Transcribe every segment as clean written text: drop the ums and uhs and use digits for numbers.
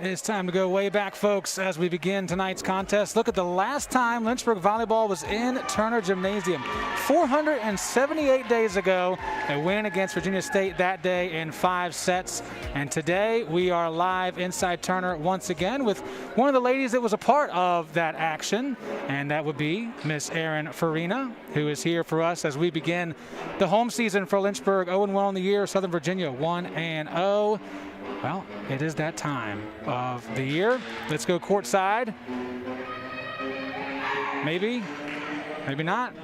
It's time to go way back, folks, as we begin tonight's contest. Look at the last time Lynchburg Volleyball was in Turner Gymnasium. 478 days ago, a win against Virginia State that day in 5 sets. And today we are live inside Turner once again with one of the ladies that was a part of that action, and that would be Miss Erin Farina, who is here for us as we begin the home season for Lynchburg. 0-1 on the year, Southern Virginia 1-0. Well, it is that time of the year. Let's go courtside. Maybe, maybe not.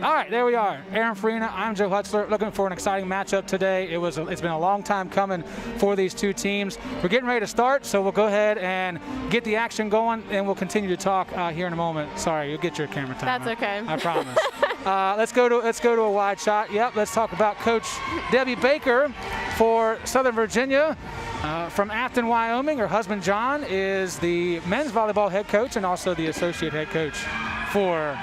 All right, there we are. Erin Farina, I'm Joe Hutzler, looking for an exciting matchup today. It's been a long time coming for these two teams. We're getting ready to start, so we'll go ahead and get the action going, and we'll continue to talk here in a moment. Sorry, you'll get your camera time. That's okay. I promise. Let's go to a wide shot. Yep, let's talk about Coach Debbie Baker for Southern Virginia. From Afton, Wyoming. Her husband, John, is the men's volleyball head coach and also the associate head coach for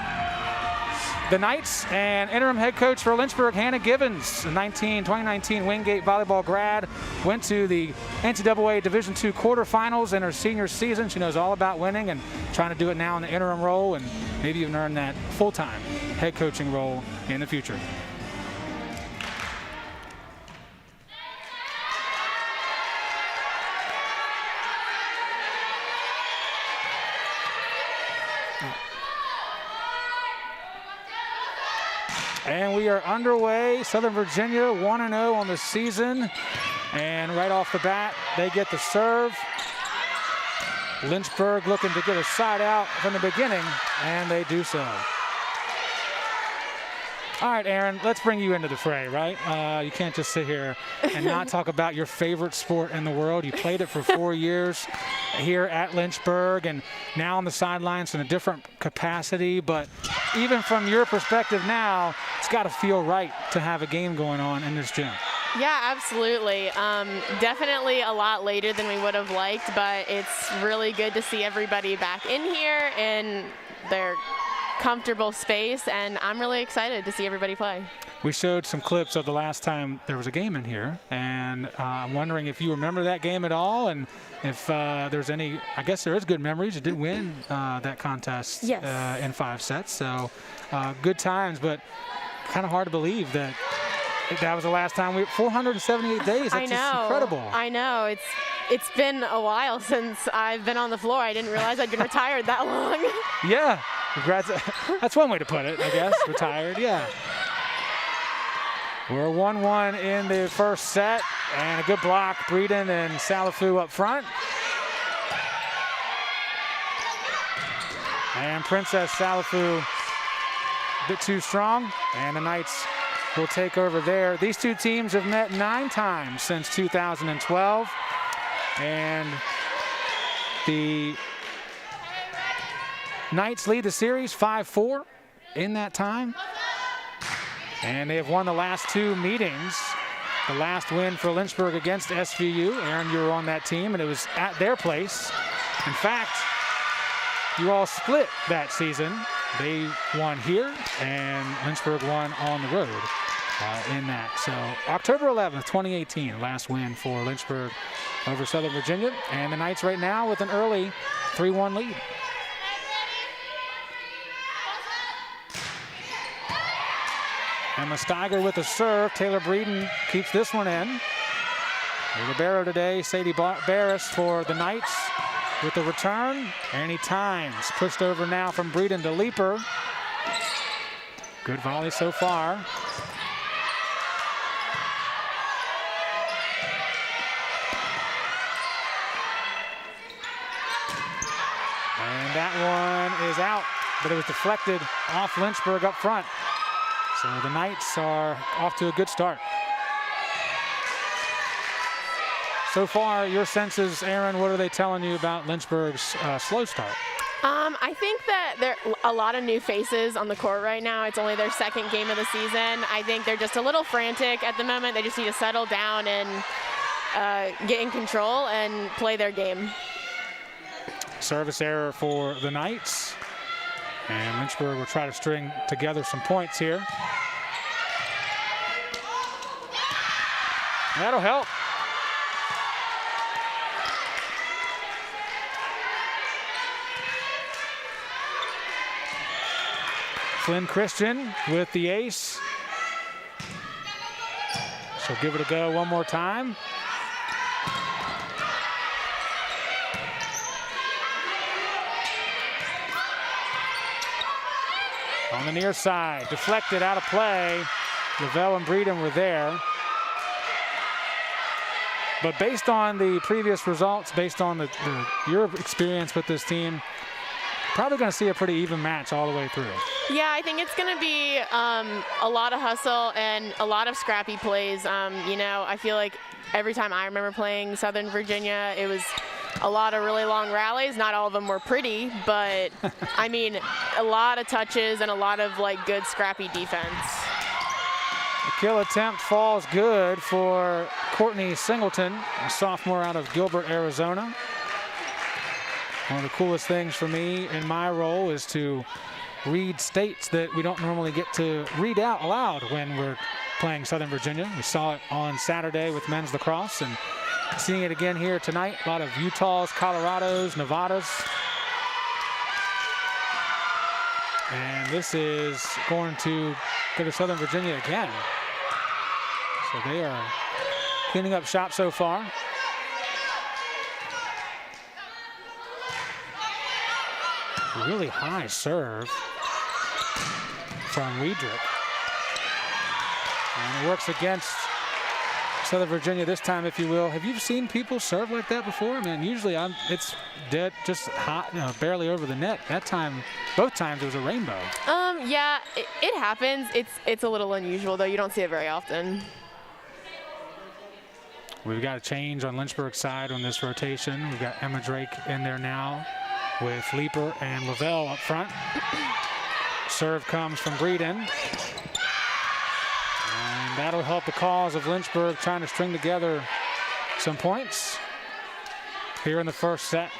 the Knights, and interim head coach for Lynchburg, Hannah Gibbons, 2019 Wingate volleyball grad, went to the NCAA Division II quarterfinals in her senior season. She knows all about winning and trying to do it now in the interim role and maybe even earn that full-time head coaching role in the future. And we are underway. Southern Virginia 1-0 on the season. And right off the bat, they get the serve. Lynchburg looking to get a side out from the beginning, and they do so. All right, Erin, let's bring you into the fray, right? You can't just sit here and not talk about your favorite sport in the world. You played it for 4 years here at Lynchburg and now on the sidelines in a different capacity. But even from your perspective now, it's got to feel right to have a game going on in this gym. Yeah, absolutely. Definitely a lot later than we would have liked, but it's really good to see everybody back in here in their comfortable space, and I'm really excited to see everybody play. We showed some clips of the last time there was a game in here, and I'm wondering if you remember that game at all, and if there's any, I guess there is good memories. You did win that contest in 5 sets, so good times, but kind of hard to believe that was the last time. 478 days, that's just incredible. I know, it's been a while since I've been on the floor. I didn't realize I'd been retired that long. Yeah. Congrats. That's one way to put it, I guess. Retired, yeah. We're 1-1 in the first set, and a good block. Breeden and Salafu up front. And Princess Salafu a bit too strong, and the Knights will take over there. These two teams have met 9 times since 2012, and the Knights lead the series 5-4 in that time, and they have won the last 2 meetings. The last win for Lynchburg against SVU. Erin, you were on that team, and it was at their place. In fact, you all split that season. They won here, and Lynchburg won on the road in that. So October 11th, 2018, last win for Lynchburg over Southern Virginia, and the Knights right now with an early 3-1 lead. And Mustaiger with the serve. Taylor Breeden keeps this one in. The libero today, Sadie Barris for the Knights with the return. Any times. Pushed over now from Breeden to Leeper. Good volley so far. And that one is out, but it was deflected off Lynchburg up front. So the Knights are off to a good start. So far, your senses, Erin, what are they telling you about Lynchburg's slow start? I think that there are a lot of new faces on the court right now. It's only their 2nd game of the season. I think they're just a little frantic at the moment. They just need to settle down and get in control and play their game. Service error for the Knights. And Lynchburg will try to string together some points here. That'll help. Flynn Christian with the ace. She'll give it a go one more time. On the near side, deflected out of play. Lavelle and Breeden were there. But based on the previous results, based on your experience with this team, probably going to see a pretty even match all the way through. Yeah, I think it's going to be a lot of hustle and a lot of scrappy plays. You know, I feel like every time I remember playing Southern Virginia, it was a lot of really long rallies. Not all of them were pretty, but I mean, a lot of touches and a lot of like good scrappy defense. The kill attempt falls good for Courtney Singleton, a sophomore out of Gilbert, Arizona. One of the coolest things for me in my role is to read states that we don't normally get to read out loud when we're playing Southern Virginia. We saw it on Saturday with men's lacrosse, and seeing it again here tonight. A lot of Utahs, Colorados, Nevadas. And this is going to go to Southern Virginia again. So they are cleaning up shop so far. Really high serve from Weidrich. And it works against Southern Virginia this time, if you will. Have you seen people serve like that before? Man, usually it's dead, just hot, you know, barely over the net. That time, both times it was a rainbow. Yeah, it happens. It's a little unusual though. You don't see it very often. We've got a change on Lynchburg's side on this rotation. We've got Emma Drake in there now with Leeper and Lavelle up front. Serve comes from Breeden. And that'll help the cause of Lynchburg trying to string together some points here in the first set.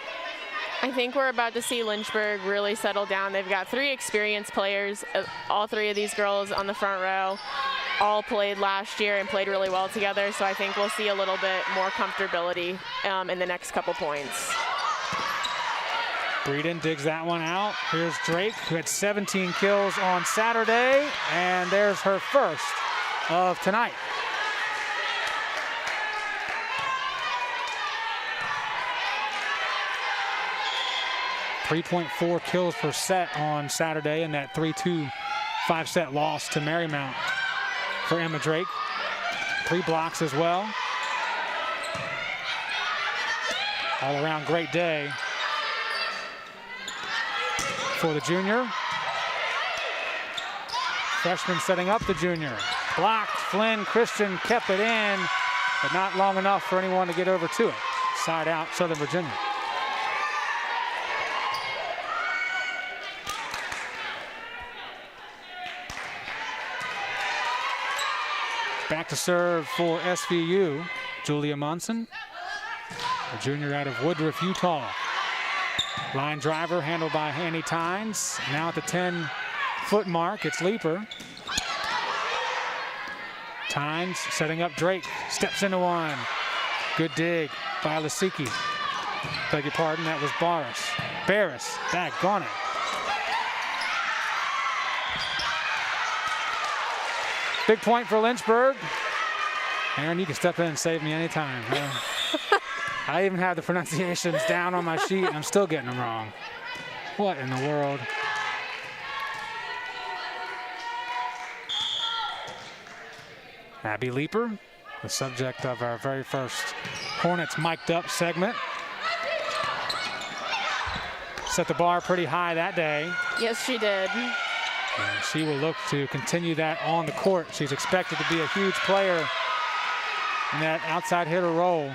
I think we're about to see Lynchburg really settle down. They've got 3 experienced players. All 3 of these girls on the front row all played last year and played really well together. So I think we'll see a little bit more comfortability in the next couple points. Breeden digs that one out. Here's Drake, who had 17 kills on Saturday, and there's her first of tonight. .4 kills per set on Saturday in that 3-2 5-set loss to Marymount for Emma Drake. 3 blocks as well. All around great day for the junior. Freshman setting up the junior. Blocked. Flynn Christian kept it in, but not long enough for anyone to get over to it. Side out, Southern Virginia. Back to serve for SVU, Julia Monson, a junior out of Woodruff, Utah. Line driver handled by Annie Tynes. Now at the 10-foot mark, it's Leeper. Tynes setting up Drake, steps into one. Good dig by Lasicki. Beg your pardon, that was Barris, daggone it. Big point for Lynchburg. Aaron, you can step in and save me anytime. I even have the pronunciations down on my sheet, and I'm still getting them wrong. What in the world? Abby Leeper, the subject of our very first Hornets Mic'd Up segment. Set the bar pretty high that day. Yes, she did. And she will look to continue that on the court. She's expected to be a huge player in that outside hitter role.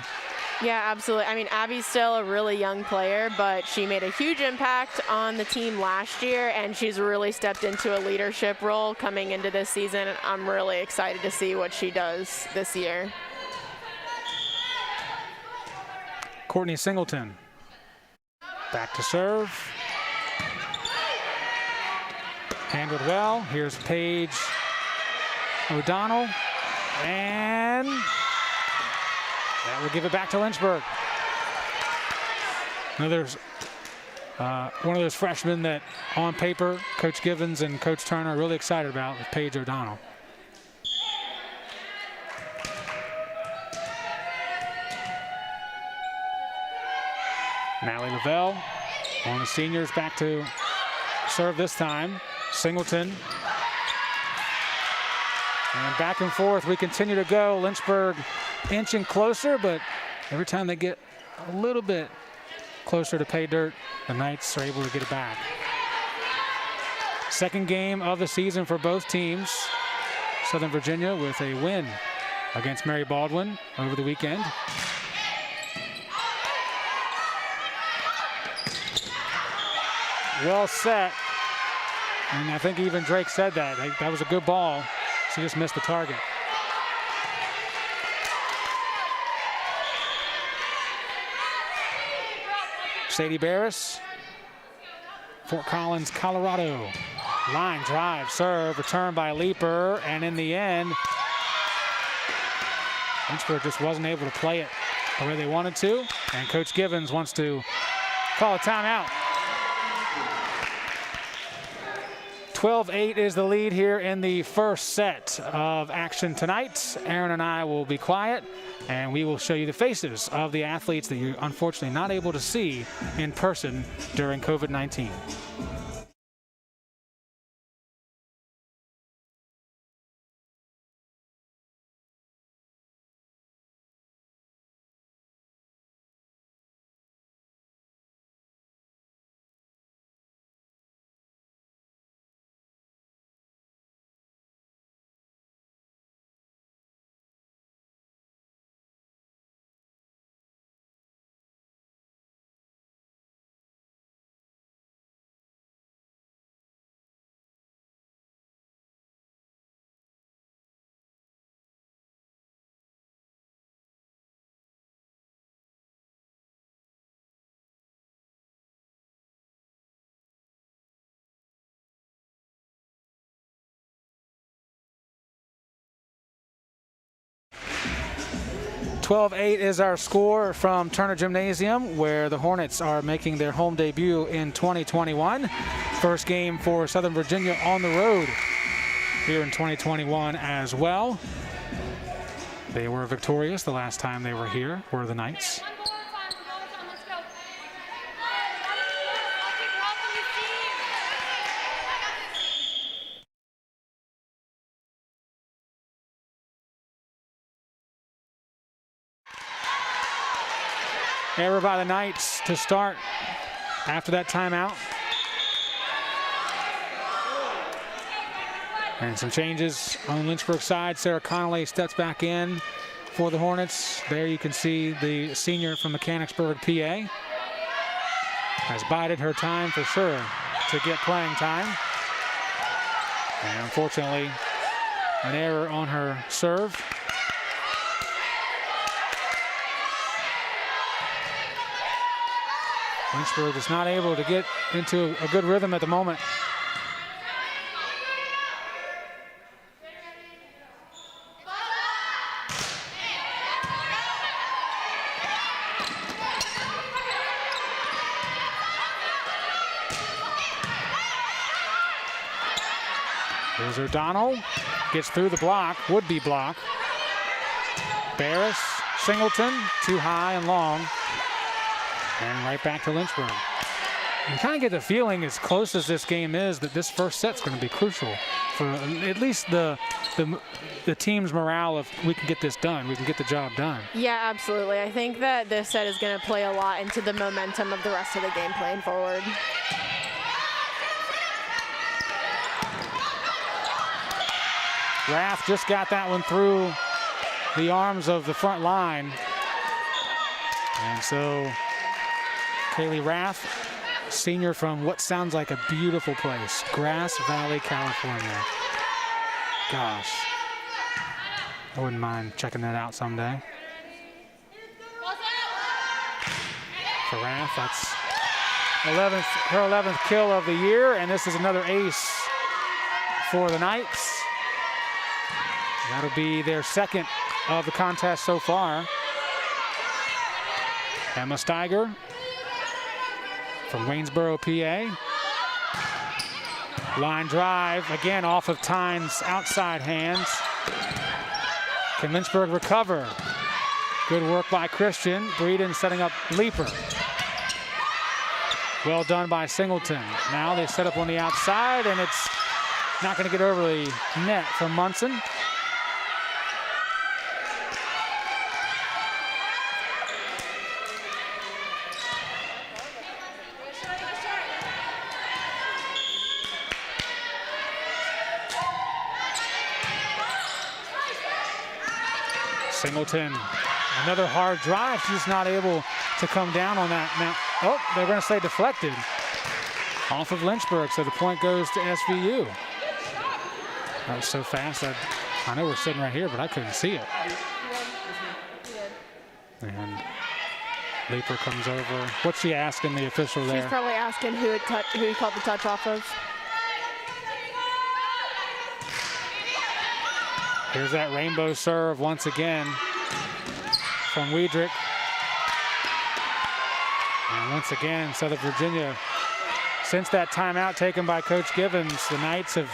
Yeah, absolutely. I mean, Abby's still a really young player, but she made a huge impact on the team last year, and she's really stepped into a leadership role coming into this season. And I'm really excited to see what she does this year. Courtney Singleton. Back to serve. Handled well. Here's Paige O'Donnell. And that will give it back to Lynchburg. Another one of those freshmen that on paper Coach Givens and Coach Turner are really excited about with Paige O'Donnell. Natalie Lavelle, one of the seniors, back to serve this time. Singleton. And back and forth we continue to go. Lynchburg inching closer, but every time they get a little bit closer to pay dirt, the Knights are able to get it back. Second game of the season for both teams. Southern Virginia with a win against Mary Baldwin over the weekend. Well set, and I think even Drake said that. That was a good ball. She just missed the target. Sadie Barris, Fort Collins, Colorado. Line drive, serve, return by Leaper, and in the end, Lynchburg just wasn't able to play it the way they wanted to, and Coach Givens wants to call a timeout. 12-8 is the lead here in the first set of action tonight. Aaron and I will be quiet, and we will show you the faces of the athletes that you're unfortunately not able to see in person during COVID-19. (12-8) is our score from Turner Gymnasium, where the Hornets are making their home debut in 2021. First game for Southern Virginia on the road here in 2021 as well. They were victorious the last time they were here, were the Knights. Error by the Knights to start after that timeout. And some changes on Lynchburg's side. Sarah Connolly steps back in for the Hornets. There you can see the senior from Mechanicsburg, PA. Has bided her time for sure to get playing time. And unfortunately, an error on her serve. Lynchburg is not able to get into a good rhythm at the moment. Here's O'Donnell, gets through the block, would-be block. Barris, Singleton, too high and long. And right back to Lynchburg. You kind of get the feeling, as close as this game is, that this first set's going to be crucial for at least the team's morale. If we can get this done, we can get the job done. Yeah, absolutely. I think that this set is going to play a lot into the momentum of the rest of the game playing forward. Raff just got that one through the arms of the front line. And so Kaylee Raff, senior from what sounds like a beautiful place, Grass Valley, California. Gosh, I wouldn't mind checking that out someday. For Raff, that's her 11th kill of the year, and this is another ace for the Knights. That'll be their second of the contest so far. Emma Steiger from Waynesboro, PA. Line drive, again off of Tynes' outside hands. Can Lynchburg recover? Good work by Christian. Breeden setting up Leeper. Well done by Singleton. Now they set up on the outside, and it's not going to get over the net from Munson. Singleton, another hard drive. She's not able to come down on that. Now, oh, they're going to say deflected off of Lynchburg, so the point goes to SVU. That was so fast. I know we're sitting right here, but I couldn't see it. And Leeper comes over. What's she asking the official there? She's probably asking who he called the touch off of. Here's that rainbow serve once again from Wiedrich. And once again, Southern Virginia, since that timeout taken by Coach Givens, the Knights have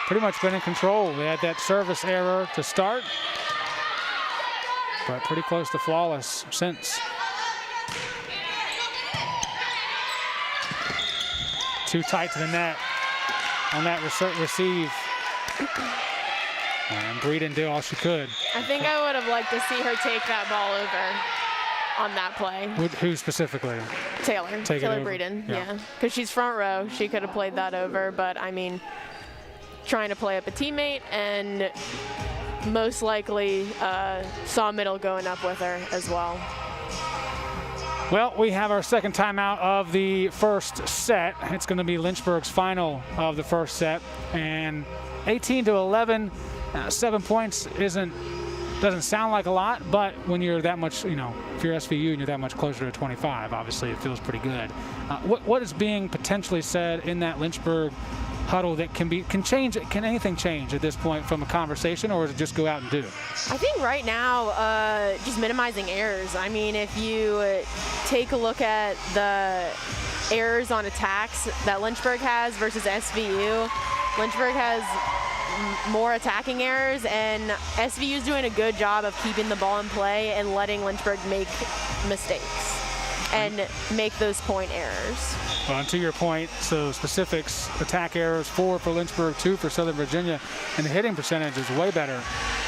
pretty much been in control. They had that service error to start, but pretty close to flawless since. Too tight to the net on that receive. And Breeden did all she could. I think I would have liked to see her take that ball over on that play. Who specifically? Taylor Breeden, yeah. Because she's front row. She could have played that over, but I mean, trying to play up a teammate and most likely saw middle going up with her as well. Well, we have our second timeout of the first set. It's going to be Lynchburg's final of the first set. And 18-11. 7 points doesn't sound like a lot, but when you're that much, if you're SVU and you're that much closer to 25, obviously it feels pretty good. What is being potentially said in that Lynchburg huddle that can change? Can anything change at this point from a conversation, or is it just go out and do? I think right now, just minimizing errors. I mean, if you take a look at the errors on attacks that Lynchburg has versus SVU, Lynchburg has more attacking errors, and SVU is doing a good job of keeping the ball in play and letting Lynchburg make mistakes and make those point errors. Well, and to your point, so specifics, attack errors 4 for Lynchburg, 2 for Southern Virginia, and the hitting percentage is way better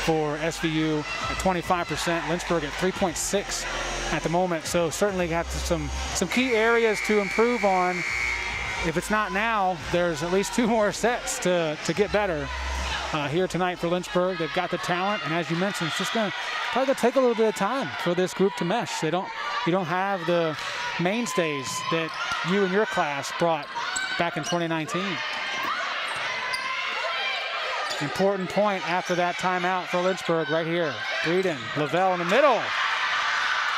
for SVU at 25%, Lynchburg at 3.6 at the moment. So certainly have some key areas to improve on. If it's not now, there's at least 2 more sets to get better. Here tonight for Lynchburg. They've got the talent, and as you mentioned, it's just probably gonna take a little bit of time for this group to mesh. You don't have the mainstays that you and your class brought back in 2019. Important point after that timeout for Lynchburg right here. Breeden, Lavelle in the middle.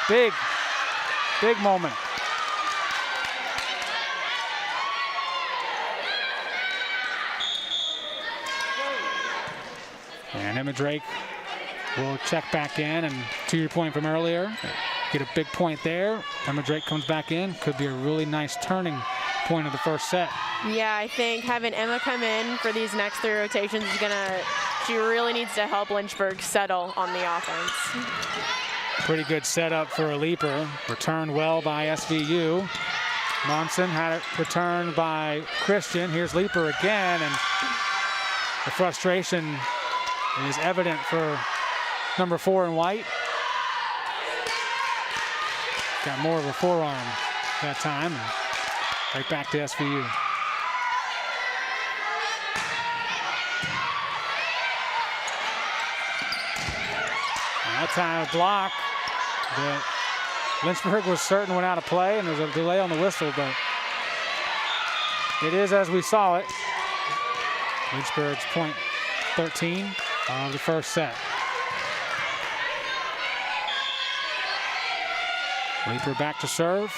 Big moment. And Emma Drake will check back in, and to your point from earlier, get a big point there. Emma Drake comes back in. Could be a really nice turning point of the first set. Yeah, I think having Emma come in for these next 3 rotations is she really needs to help Lynchburg settle on the offense. Pretty good setup for a Leeper. Returned well by SVU. Monson had it returned by Christian. Here's Leeper again, and the frustration is evident for number 4 in white. Got more of a forearm that time. Right back to SVU. That time a block that Lynchburg was certain went out of play, and there's a delay on the whistle, but it is as we saw it. Lynchburg's point 13 of the first set. Leeper back to serve.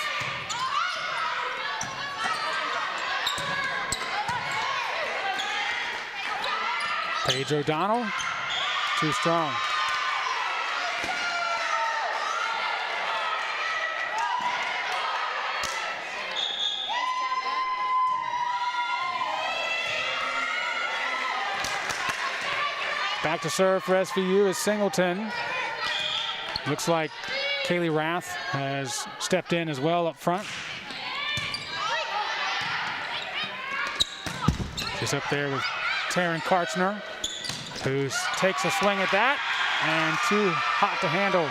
Paige O'Donnell, too strong. Back to serve for SVU is Singleton. Looks like Kaylee Rath has stepped in as well up front. She's up there with Taryn Karchner, who takes a swing at that, and too hot to handle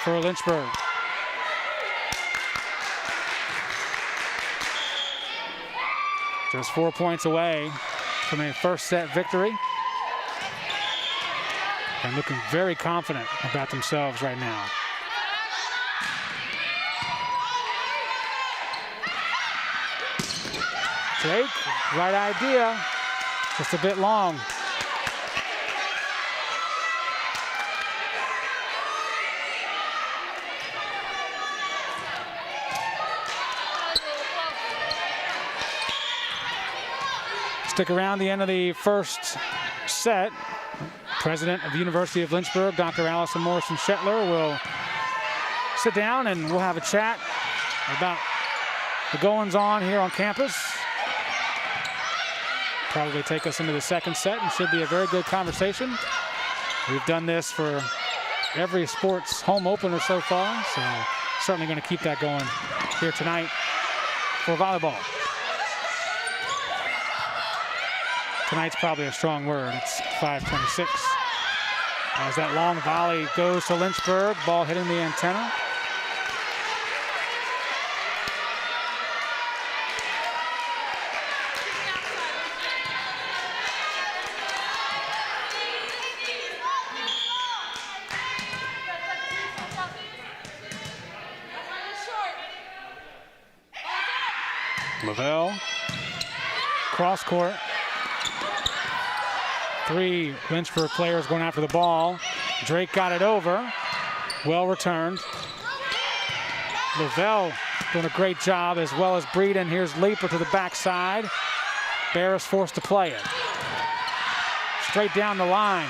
for Lynchburg. Just 4 points away from a first set victory. And looking very confident about themselves right now. Jake, right idea, just a bit long. Stick around the end of the first set. President of the University of Lynchburg, Dr. Allison Morrison-Shetler, will sit down and we'll have a chat about the goings-on here on campus. Probably take us into the second set and should be a very good conversation. We've done this for every sports home opener so far, so certainly going to keep that going here tonight for volleyball. Tonight's probably a strong word. It's 5:26. As that long volley goes to Lynchburg, ball hitting the antenna. Lavelle, cross court. 3 Lynchburg players going after the ball. Drake got it over. Well returned. Lavelle doing a great job, as well as Breeden. Here's Leaper to the backside. Barris forced to play it. Straight down the line.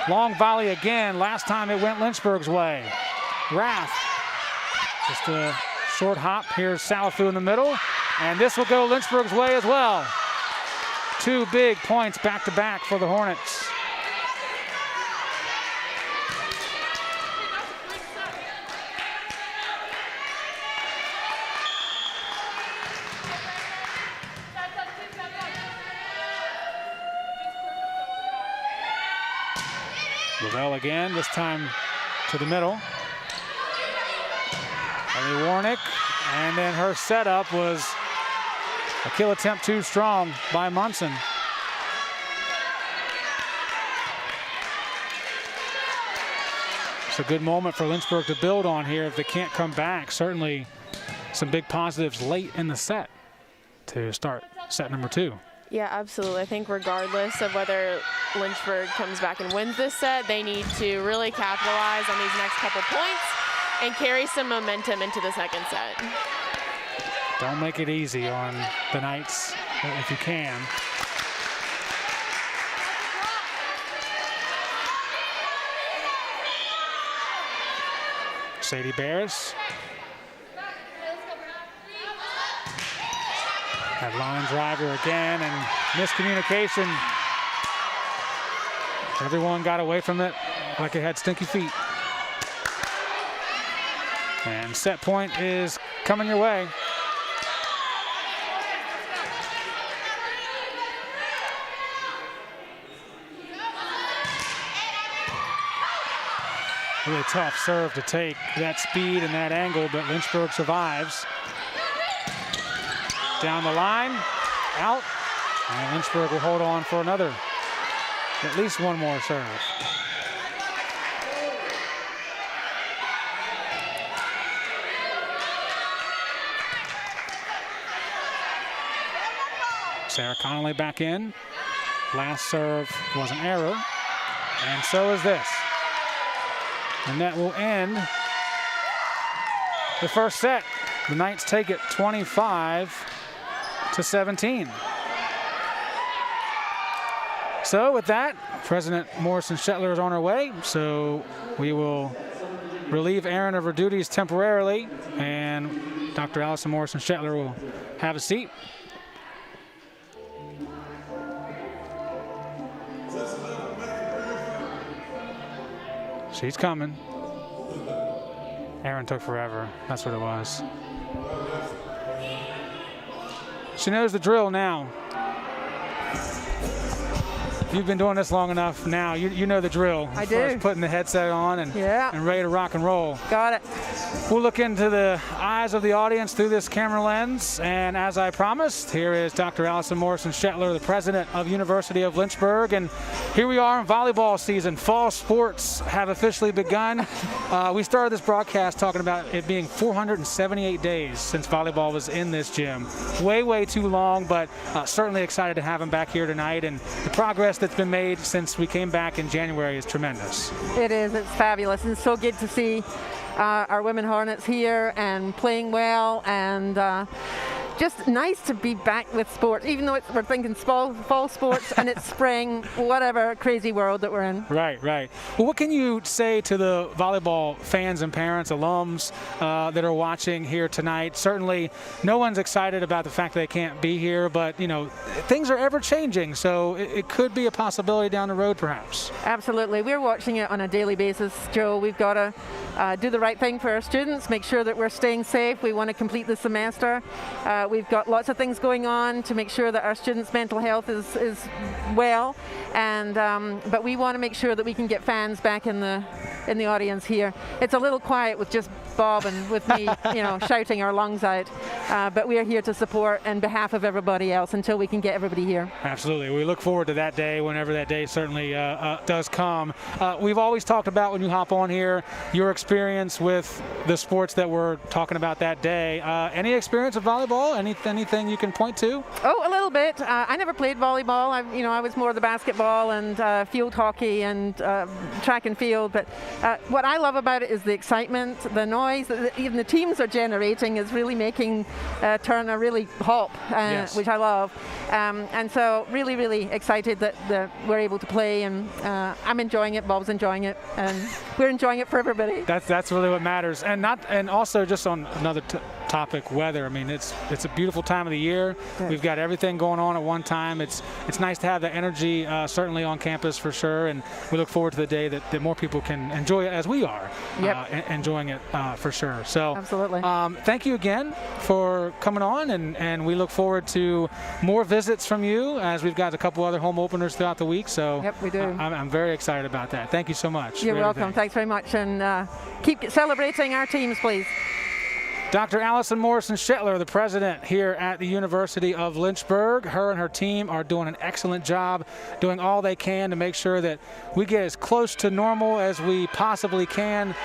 Long volley again. Last time it went Lynchburg's way. Rath. Just a short hop. Here's Salafu in the middle. And this will go Lynchburg's way as well. 2 big points back-to-back for the Hornets. Lavelle again, this time to the middle. Ellie Warnick, and then her setup was a kill attempt too strong by Munson. It's a good moment for Lynchburg to build on here if they can't come back. Certainly some big positives late in the set to start set number 2. Yeah, absolutely. I think regardless of whether Lynchburg comes back and wins this set, they need to really capitalize on these next couple points and carry some momentum into the second set. Don't make it easy on the Knights if you can. Sadie Barris. That line driver again, and miscommunication. Everyone got away from it like it had stinky feet. And set point is coming your way. Really tough serve to take that speed and that angle, but Lynchburg survives. Down the line, out, and Lynchburg will hold on for another, at least one more serve. Sarah Connolly back in. Last serve was an error, and so is this. And that will end the first set. The Knights take it 25-17. So with that, President Morrison-Shetler is on her way. So we will relieve Aaron of her duties temporarily, and Dr. Allison Morrison-Shetler will have a seat. She's coming. Erin took forever. That's what it was. She knows the drill now. You've been doing this long enough now. You know the drill. I as far as do. putting the headset on and ready to rock and roll. Got it. We'll look into the eyes of the audience through this camera lens. And as I promised, here is Dr. Allison Morrison-Shetler, the president of University of Lynchburg. And here we are in volleyball season. Fall sports have officially begun. We started this broadcast talking about it being 478 days since volleyball was in this gym. Way, way too long, but certainly excited to have him back here tonight. And the progress that's been made since we came back in January is tremendous. It is. It's fabulous. And it's so good to see our women Hornets here and playing well, and just nice to be back with sport, even though we're thinking fall sports and it's spring, whatever crazy world that we're in. Right. Well, what can you say to the volleyball fans and parents, alums that are watching here tonight? Certainly, no one's excited about the fact that they can't be here, but things are ever changing, so it could be a possibility down the road, perhaps. Absolutely. We're watching it on a daily basis, Joe. We've got to do the right thing for our students, make sure that we're staying safe. We want to complete the semester. We've got lots of things going on to make sure that our students' mental health is well, and but we want to make sure that we can get fans back in the audience here. It's a little quiet with just Bob and with me, shouting our lungs out, but we are here to support on behalf of everybody else until we can get everybody here. Absolutely. We look forward to that day, whenever that day certainly does come. We've always talked about, when you hop on here, your experience with the sports that we're talking about that day. Any experience with volleyball? Anything you can point to? Oh, a little bit. I never played volleyball. I was more the basketball and field hockey and track and field. But what I love about it is the excitement, the noise that even the teams are generating is really making Turner really hop, yes. which I love. And so really, really excited that we're able to play, and I'm enjoying it. Bob's enjoying it, and we're enjoying it for everybody. That's really what matters. And also just on another topic, weather. I mean, it's a beautiful time of the year. Good. We've got everything going on at one time. It's nice to have the energy certainly on campus for sure, and we look forward to the day that more people can enjoy it as we are enjoying it for sure. So absolutely. Thank you again for coming on, and we look forward to more visits from you as we've got a couple other home openers throughout the week. So yep, we do. I'm very excited about that. Thank you so much. You're welcome. Thanks very much, and keep celebrating our teams, please. Dr. Allison Morrison-Shetler, the president here at the University of Lynchburg. Her and her team are doing an excellent job, doing all they can to make sure that we get as close to normal as we possibly can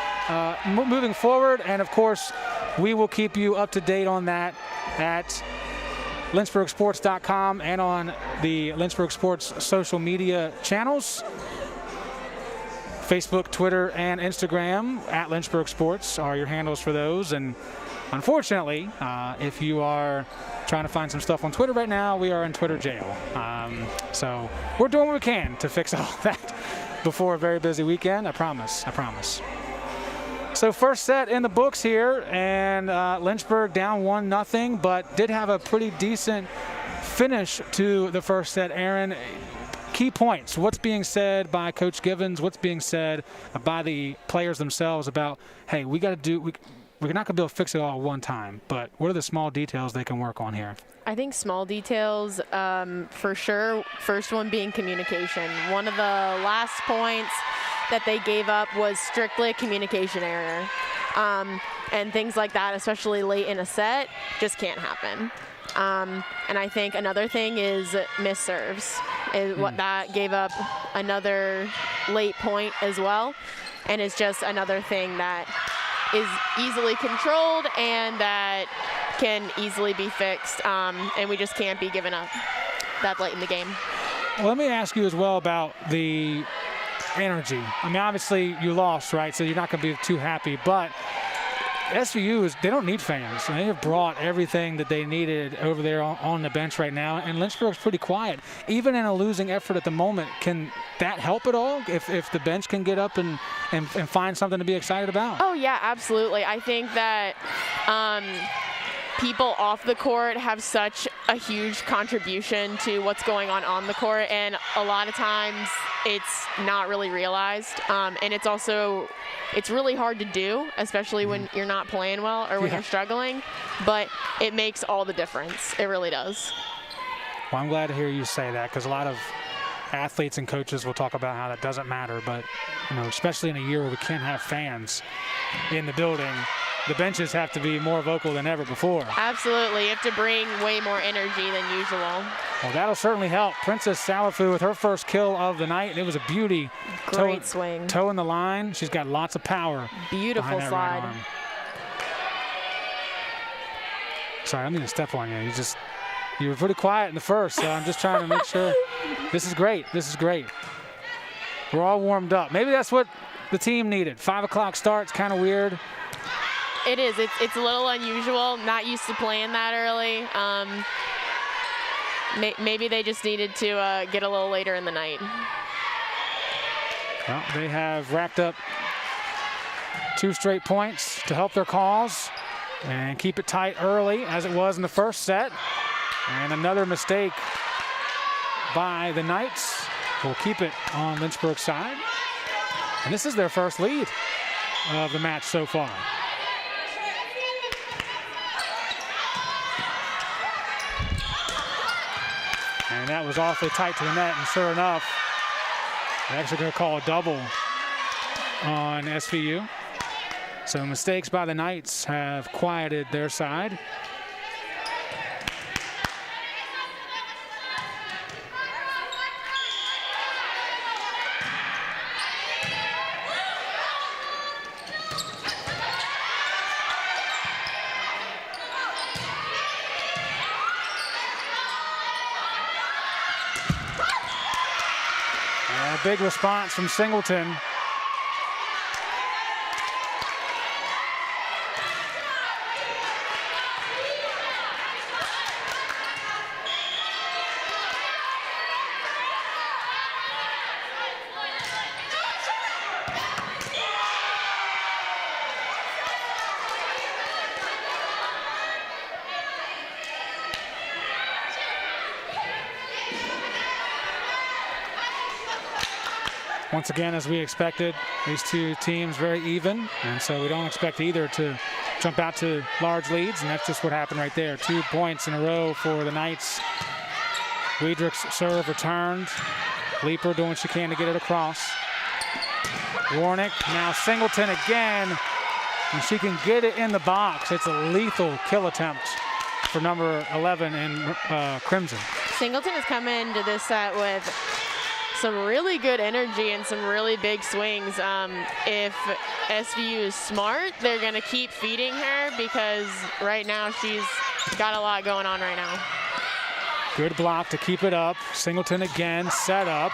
moving forward. And of course, we will keep you up to date on that at lynchburgsports.com and on the Lynchburg Sports social media channels. Facebook, Twitter, and Instagram at Lynchburg Sports are your handles for those. And unfortunately, if you are trying to find some stuff on Twitter right now, we are in Twitter jail. So we're doing what we can to fix all that before a very busy weekend. I promise. So first set in the books here, and Lynchburg down 1-0, but did have a pretty decent finish to the first set. Erin, key points. What's being said by Coach Givens? What's being said by the players themselves about, hey, we're not going to be able to fix it all at one time, but what are the small details they can work on here? I think small details for sure. First one being communication. One of the last points that they gave up was strictly a communication error. And things like that, especially late in a set, just can't happen. And I think another thing is missed serves. What that gave up another late point as well. And it's just another thing that is easily controlled and that can easily be fixed. And we just can't be given up that late in the game. Well, let me ask you as well about the energy. I mean, obviously you lost, right? So you're not going to be too happy, but SVU they don't need fans. They have brought everything that they needed over there on the bench right now, and Lynchburg's pretty quiet. Even in a losing effort at the moment, can that help at all if the bench can get up and find something to be excited about? Oh, yeah, absolutely. I think that people off the court have such a huge contribution to what's going on the court, and a lot of times it's not really realized, and it's really hard to do, especially when you're not playing well or when you're struggling, but it makes all the difference. It really does. Well, I'm glad to hear you say that, because a lot of athletes and coaches will talk about how that doesn't matter, but especially in a year where we can't have fans in the building, the benches have to be more vocal than ever before. Absolutely. You have to bring way more energy than usual. Well, that'll certainly help. Princess Salafu with her first kill of the night. It was a beauty. Great swing. Toe in the line. She's got lots of power. Beautiful slide. Right, sorry, I didn't mean to step on you. You were pretty quiet in the first, so I'm just trying to make sure. This is great. This is great. We're all warmed up. Maybe that's what the team needed. 5 o'clock start. It's kind of weird. It is. It's a little unusual. Not used to playing that early. Maybe they just needed to get a little later in the night. Well, they have racked up 2 straight points to help their cause and keep it tight early, as it was in the first set. And another mistake by the Knights will keep it on Lynchburg's side. And this is their first lead of the match so far. And that was awfully tight to the net, and sure enough, they're actually going to call a double on SVU. So mistakes by the Knights have quieted their side. Big response from Singleton. Once again, as we expected, these two teams very even, and so we don't expect either to jump out to large leads, and that's just what happened right there. 2 points in a row for the Knights. Weidrich's serve returned. Leeper doing what she can to get it across. Warnick, now Singleton again, and she can get it in the box. It's a lethal kill attempt for number 11 in Crimson. Singleton has come into this set with some really good energy and some really big swings. If SVU is smart, they're going to keep feeding her, because right now she's got a lot going on right now. Good block to keep it up. Singleton again, set up.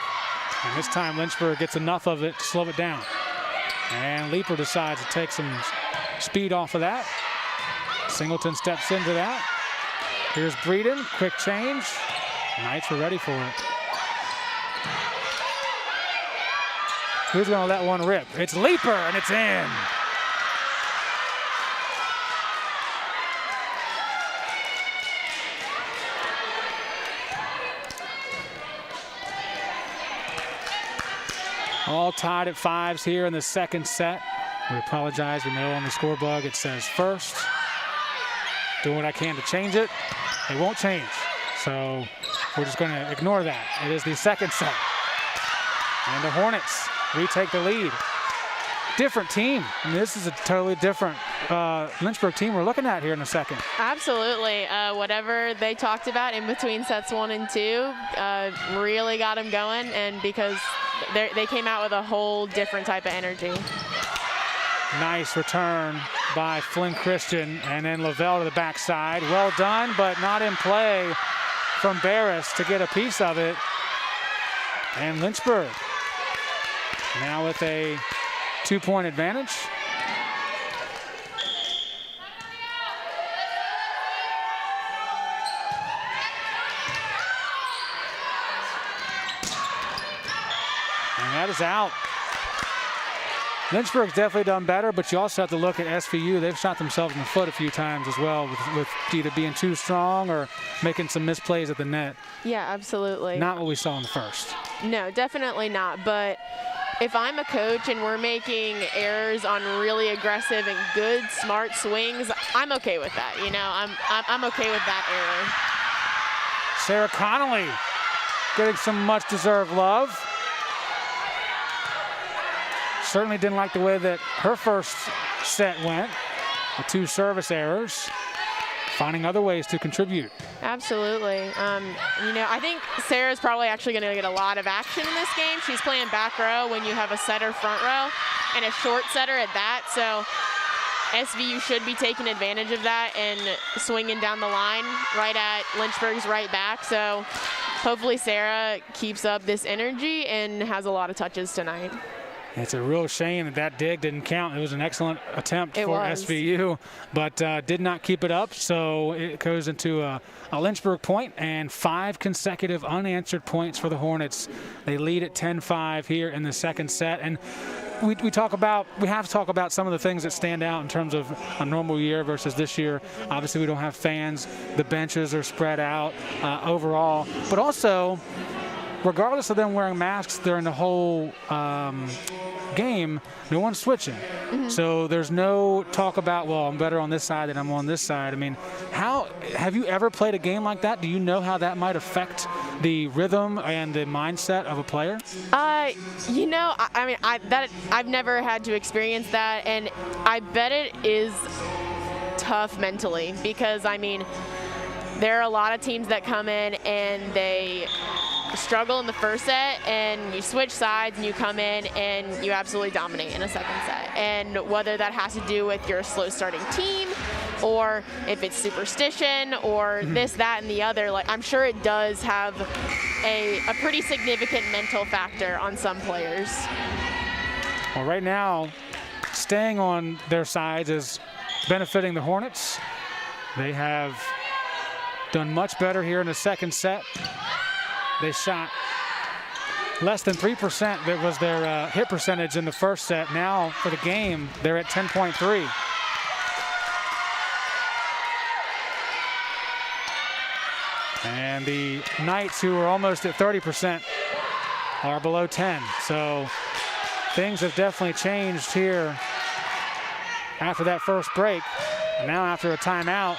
And this time Lynchburg gets enough of it to slow it down. And Leeper decides to take some speed off of that. Singleton steps into that. Here's Breeden, quick change. Knights are ready for it. Who's going to let one rip? It's Leeper, and it's in. All tied at 5s here in the second set. We apologize. We know on the score bug it says first. Doing what I can to change it. It won't change. So we're just going to ignore that. It is the second set. And the Hornets retake the lead. Different team. I mean, this is a totally different Lynchburg team we're looking at here in a second. Absolutely. Whatever they talked about in between sets 1 and 2 really got them going, and because they came out with a whole different type of energy. Nice return by Flynn Christian, and then Lavelle to the backside. Well done, but not in play from Barris to get a piece of it. And Lynchburg now with a 2-point advantage. And that is out. Lynchburg's definitely done better, but you also have to look at SVU. They've shot themselves in the foot a few times as well with either being too strong or making some misplays at the net. Yeah, absolutely. Not what we saw in the first. No, definitely not. But if I'm a coach and we're making errors on really aggressive and good, smart swings, I'm okay with that. You know, I'm okay with that error. Sarah Connolly getting some much-deserved love. Certainly didn't like the way that her first set went, the 2 service errors, finding other ways to contribute. Absolutely. You know, I think Sarah's probably actually going to get a lot of action in this game. She's playing back row when you have a setter front row and a short setter at that. So SVU should be taking advantage of that and swinging down the line right at Lynchburg's right back. So hopefully Sarah keeps up this energy and has a lot of touches tonight. It's a real shame that dig didn't count. It was an excellent attempt for SVU, but did not keep it up. So it goes into a Lynchburg point and 5 consecutive unanswered points for the Hornets. They lead at 10-5 here in the second set. And we have to talk about some of the things that stand out in terms of a normal year versus this year. Obviously, we don't have fans. The benches are spread out overall, but also, regardless of them wearing masks during the whole game, no one's switching. So there's no talk about, well, I'm better on this side than I'm on this side. I mean, how have you ever played a game like that? Do you know how that might affect the rhythm and the mindset of a player? You know, I've never had to experience that, and I bet it is tough mentally because, I mean, there are a lot of teams that come in and they struggle in the first set, and you switch sides and you come in and you absolutely dominate in a second set. And whether that has to do with your slow starting team or if it's superstition or this, that, and the other, like, I'm sure it does have a pretty significant mental factor on some players. Well, right now, staying on their sides is benefiting the Hornets. They have done much better here in the second set. They shot less than 3%. That was their hit percentage in the first set. Now for the game, they're at 10.3. And the Knights, who are almost at 30%, are below 10. So things have definitely changed here after that first break. And now after a timeout,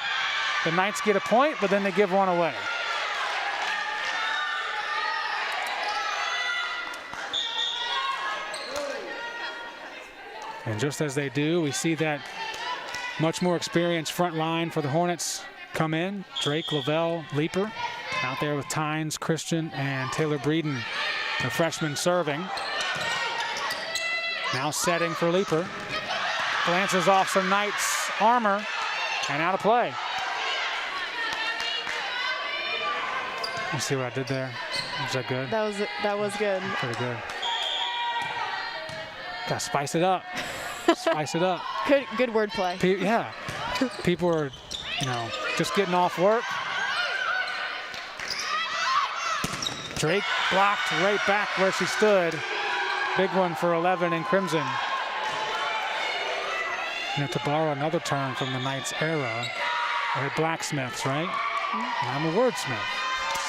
the Knights get a point, but then they give one away. And just as they do, we see that much more experienced front line for the Hornets come in. Drake, Lavelle, Leeper out there with Tynes, Christian, and Taylor Breeden, the freshman serving. Now setting for Leeper. Glances off some Knights armor and out of play. Let's see what I did there. Was that good? That was good. Pretty good. Gotta spice it up. Spice it up. Good wordplay. Yeah. People are, just getting off work. Drake blocked right back where she stood. Big one for 11 in Crimson. To borrow another term from the Knights era, they're blacksmiths, right? And I'm a wordsmith.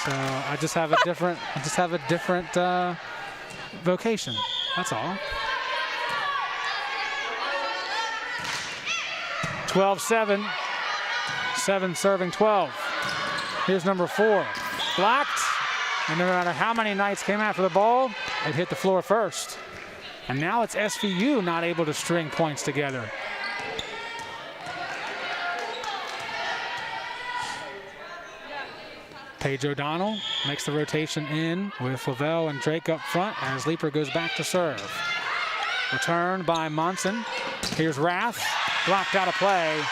So I just have a different vocation. That's all. 12-7. 7 serving 12. Here's number 4. Blocked. And no matter how many Knights came after the ball, it hit the floor first. And now it's SVU not able to string points together. Paige O'Donnell makes the rotation in with Lavelle and Drake up front as Leeper goes back to serve. Returned by Monson. Here's Rath. Blocked out of play.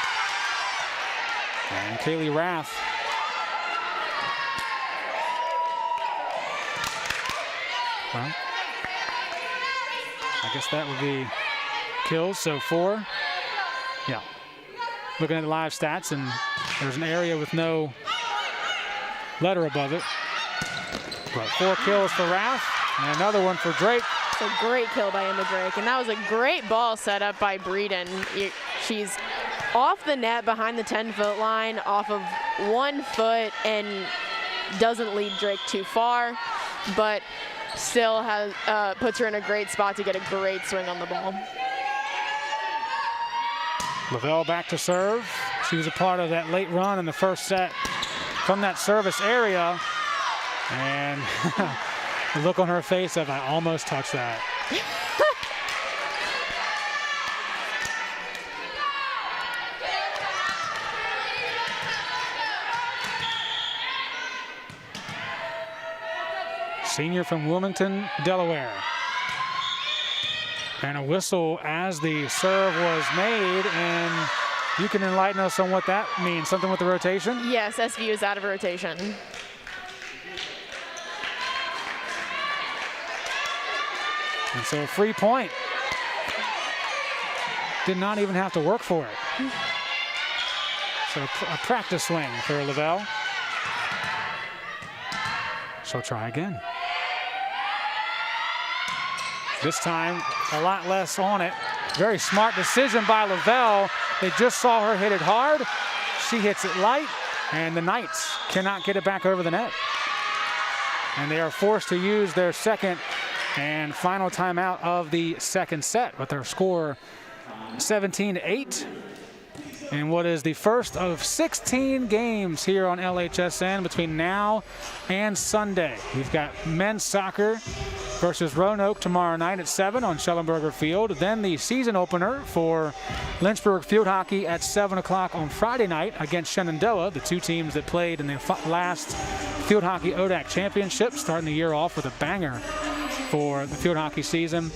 And Kaylee Rath. Well, I guess that would be kills, so 4. Yeah. Looking at the live stats, and there's an area with no letter above it. But 4 kills for Rath, And another one for Drake. It's a great kill by Emma Drake, and that was a great ball set up by Breeden. She's off the net behind the 10-foot line, off of 1 foot, and doesn't lead Drake too far, but still has puts her in a great spot to get a great swing on the ball. Lavelle back to serve. She was a part of that late run in the first set from that service area, and the look on her face of I almost touched that. Senior from Wilmington, Delaware. And a whistle as the serve was made, and you can enlighten us on what that means. Something with the rotation? Yes, SVU is out of rotation. And so a free point. Did not even have to work for it. So a practice swing for Lavelle. She'll try again. This time, a lot less on it. Very smart decision by Lavelle. They just saw her hit it hard. She hits it light, and the Knights cannot get it back over the net. And they are forced to use their second and final timeout of the second set with their score 17-8. And what is the first of 16 games here on LHSN between now and Sunday. We've got men's soccer versus Roanoke tomorrow night at 7 on Schellenberger Field. Then the season opener for Lynchburg field hockey at 7 o'clock on Friday night against Shenandoah, the two teams that played in the last field hockey ODAC championship, starting the year off with a banger for the field hockey season.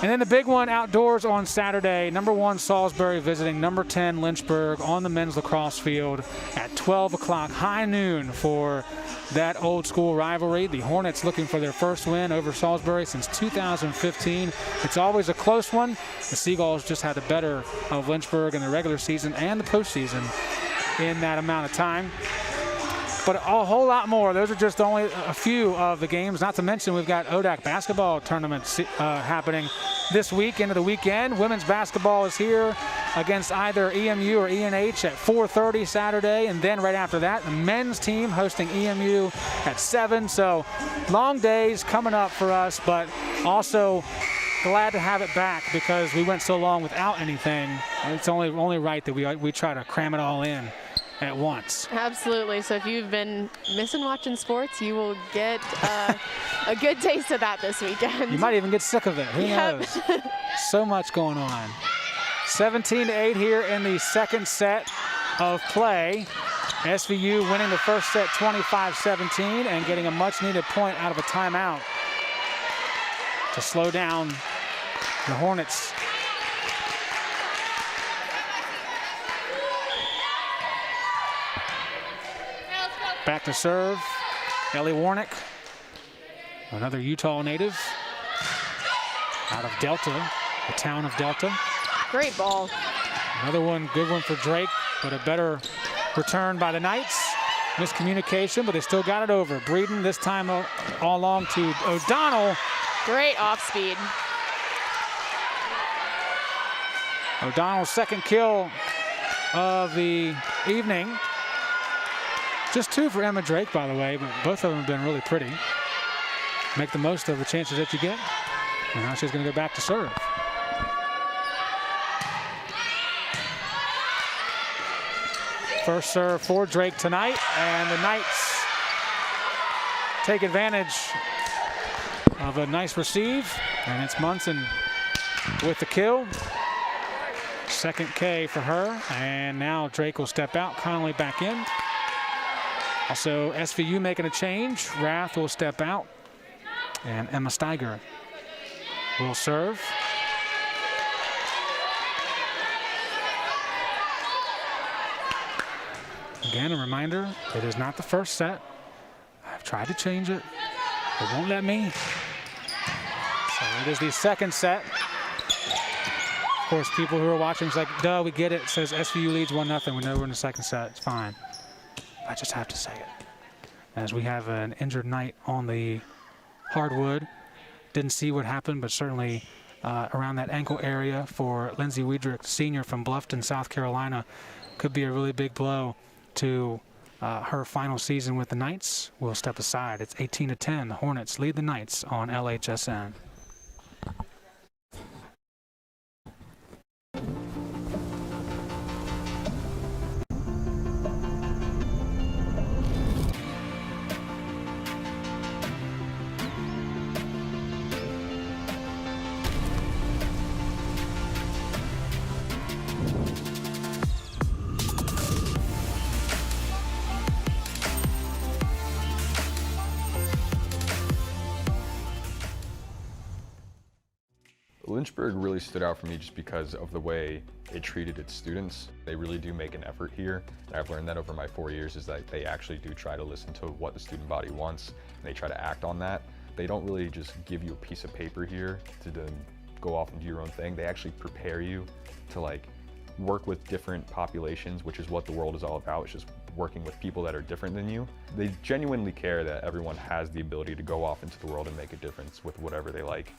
And then the big one outdoors on Saturday, number 1 Salisbury visiting number 10 Lynchburg on the men's lacrosse field at 12 o'clock, high noon for that old school rivalry. The Hornets looking for their first win over Salisbury since 2015. It's always a close one. The Seagulls just had the better of Lynchburg in the regular season and the postseason in that amount of time. But a whole lot more. Those are just only a few of the games. Not to mention we've got ODAC basketball tournaments happening this week into the weekend. Women's basketball is here against either EMU or ENH at 4:30 Saturday. And then right after that, the men's team hosting EMU at 7. So long days coming up for us, but also glad to have it back because we went so long without anything. It's only right that we try to cram it all in at once. Absolutely. So if you've been missing watching sports, you will get a good taste of that this weekend. You might even get sick of it. Who knows? So much going on. 17-8 here in the second set of play. SVU winning the first set 25-17 and getting a much-needed point out of a timeout to slow down the Hornets. Back to serve, Ellie Warnick, another Utah native out of Delta, the town of Delta. Great ball. Another one, good one for Drake, but a better return by the Knights. Miscommunication, but they still got it over. Breeden this time all along to O'Donnell. Great off speed. O'Donnell's second kill of the evening. Just 2 for Emma Drake, by the way, but both of them have been really pretty. Make the most of the chances that you get. And now she's going to go back to serve. First serve for Drake tonight, and the Knights take advantage of a nice receive, and it's Munson with the kill. Second K for her, and now Drake will step out, Connolly back in. Also, SVU making a change. Rath will step out, and Emma Steiger will serve. Again, a reminder, it is not the first set. I've tried to change it. It won't let me. So it is the second set. Of course, people who are watching is like, duh, we get it. It says SVU leads 1-0. We know we're in the second set. It's fine. I just have to say it. As we have an injured Knight on the hardwood didn't see what happened, but certainly around that ankle area for Lindsay Weidrich, senior from Bluffton, South Carolina, could be a really big blow to her final season with the Knights. We'll step aside. It's 18-10. The Hornets lead the Knights on LHSN. Lynchburg really stood out for me just because of the way it treated its students. They really do make an effort here. And I've learned that over my 4 years is that they actually do try to listen to what the student body wants, and they try to act on that. They don't really just give you a piece of paper here to then go off and do your own thing. They actually prepare you to like work with different populations, which is what the world is all about. It's just working with people that are different than you. They genuinely care that everyone has the ability to go off into the world and make a difference with whatever they like.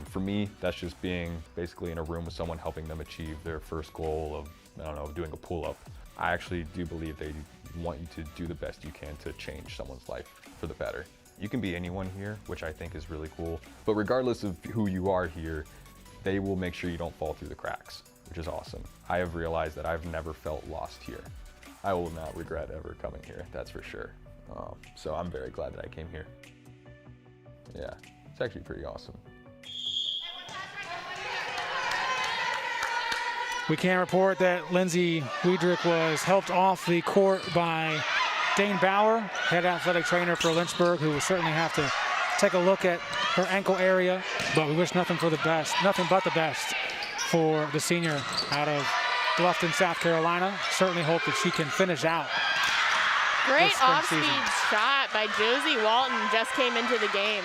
For me, that's just being basically in a room with someone helping them achieve their first goal of, I don't know, doing a pull-up. I actually do believe they want you to do the best you can to change someone's life for the better. You can be anyone here, which I think is really cool. But regardless of who you are here, they will make sure you don't fall through the cracks, which is awesome. I have realized that I've never felt lost here. I will not regret ever coming here, that's for sure. So I'm very glad that I came here. Yeah, it's actually pretty awesome. We can report that Lindsay Weidrich was helped off the court by Dane Bauer, head athletic trainer for Lynchburg, who will certainly have to take a look at her ankle area, but we wish nothing but the best for the senior out of Bluffton, South Carolina. Certainly hope that she can finish out. Great off-speed shot by Josie Walton, just came into the game.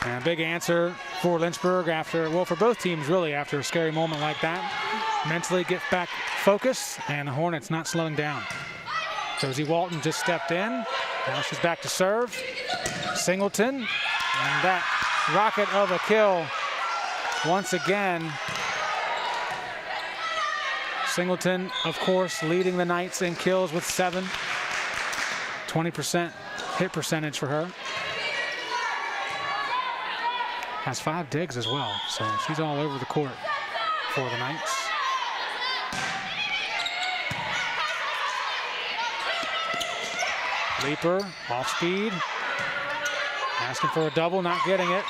And a big answer for Lynchburg after, well, for both teams really, after a scary moment like that. Mentally get back focused, and the Hornets not slowing down. Josie Walton just stepped in. Now she's back to serve. Singleton, and that rocket of a kill once again. Singleton, of course, leading the Knights in kills with 7. 20% hit percentage for her. Has 5 digs as well, so she's all over the court for the Knights. Leaper, off speed, asking for a double, not getting it.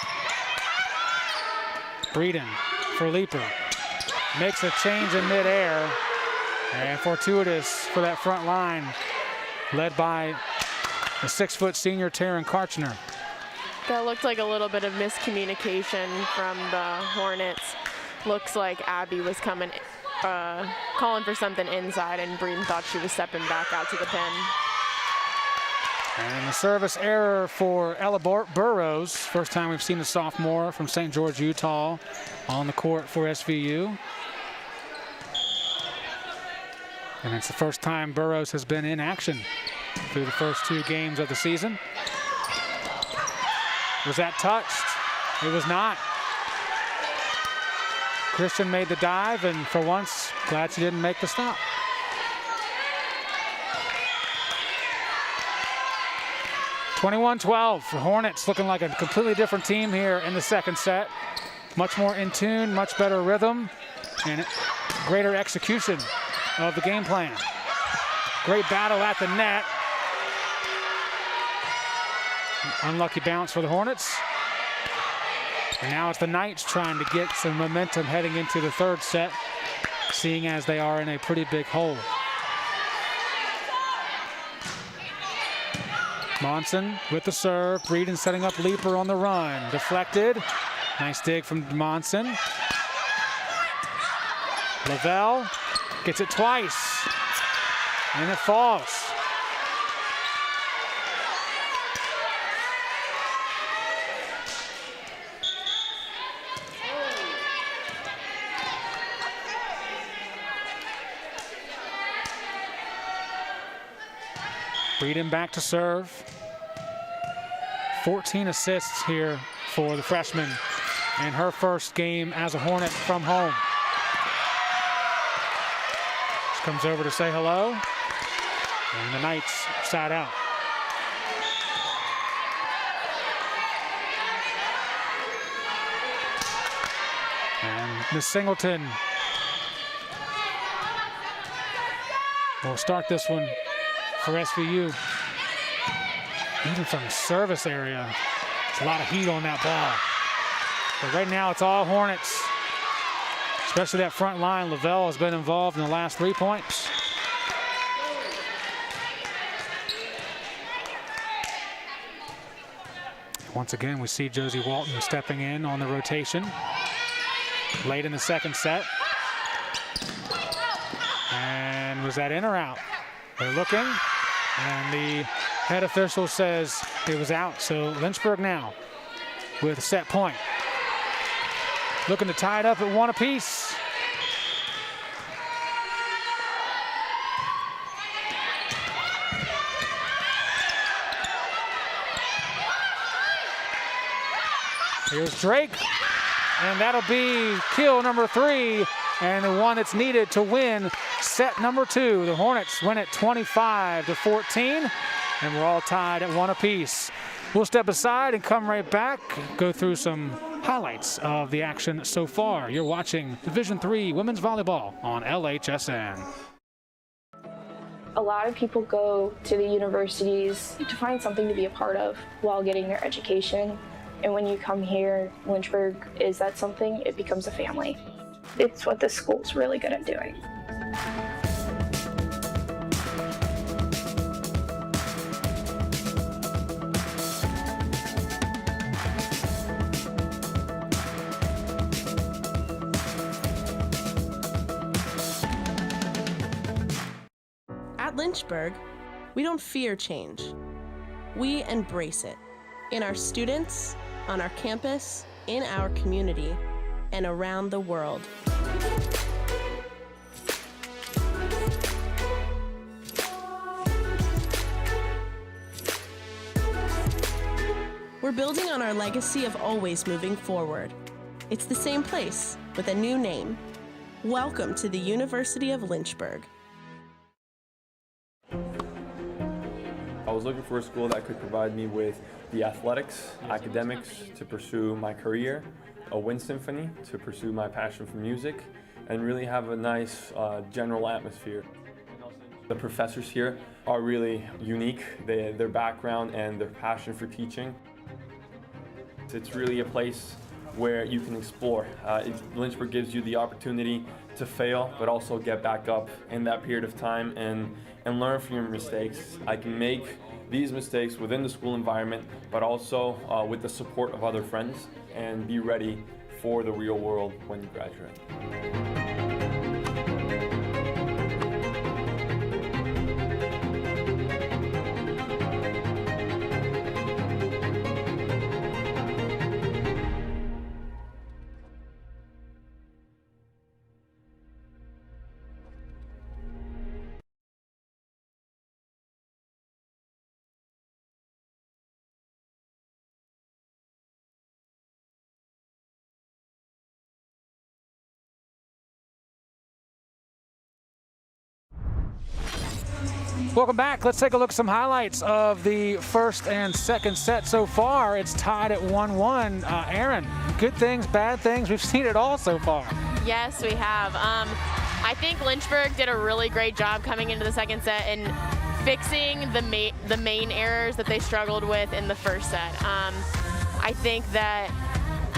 Breeden for Leaper, makes a change in midair, and fortuitous for that front line, led by the 6-foot senior Taryn Karchner. That looked like a little bit of miscommunication from the Hornets. Looks like Abby was coming, calling for something inside, and Breeden thought she was stepping back out to the pin. And the service error for Ella Burrows. First time we've seen a sophomore from St. George, Utah on the court for SVU. And it's the first time Burrows has been in action through the first 2 games of the season. Was that touched? It was not. Christian made the dive, and for once, glad she didn't make the stop. (21-12). The Hornets looking like a completely different team here in the second set. Much more in tune, much better rhythm, and greater execution of the game plan. Great battle at the net. Unlucky bounce for the Hornets. And now it's the Knights trying to get some momentum heading into the third set, seeing as they are in a pretty big hole. Monson with the serve. Breeden setting up Leaper on the run. Deflected. Nice dig from Monson. Lavelle gets it twice. And it falls. Frieden back to serve. 14 assists here for the freshman in her first game as a Hornet from home. She comes over to say hello, and the Knights side out. And Miss Singleton will start this one for SVU. Even from the service area, there's a lot of heat on that ball. But right now it's all Hornets, especially that front line. Lavelle has been involved in the last 3 points. Once again, we see Josie Walton stepping in on the rotation late in the second set. And was that in or out? They're looking, and the head official says it was out. So Lynchburg now with a set point. Looking to tie it up at 1 apiece. Here's Drake, and that'll be kill number 3, and the one that's needed to win set number 2. The Hornets win it 25-14, and we're all tied at 1 apiece. We'll step aside and come right back, go through some highlights of the action so far. You're watching Division III Women's Volleyball on LHSN. A lot of people go to the universities to find something to be a part of while getting their education. And when you come here, Lynchburg is that something, it becomes a family. It's what the school's really good at doing. At Lynchburg, we don't fear change. We embrace it. In our students, on our campus, in our community, and around the world. We're building on our legacy of always moving forward. It's the same place, with a new name. Welcome to the University of Lynchburg. I was looking for a school that could provide me with the athletics, academics to pursue my career, a wind symphony to pursue my passion for music, and really have a nice general atmosphere. The professors here are really unique, their background and their passion for teaching. It's really a place where you can explore. Lynchburg gives you the opportunity to fail, but also get back up in that period of time and learn from your mistakes. I can make these mistakes within the school environment, but also with the support of other friends, and be ready for the real world when you graduate. Welcome back. Let's take a look at some highlights of the first and second set so far. It's tied at 1-1. Aaron, good things, bad things. We've seen it all so far. Yes, we have. I think Lynchburg did a really great job coming into the second set and fixing the main errors that they struggled with in the first set. I think that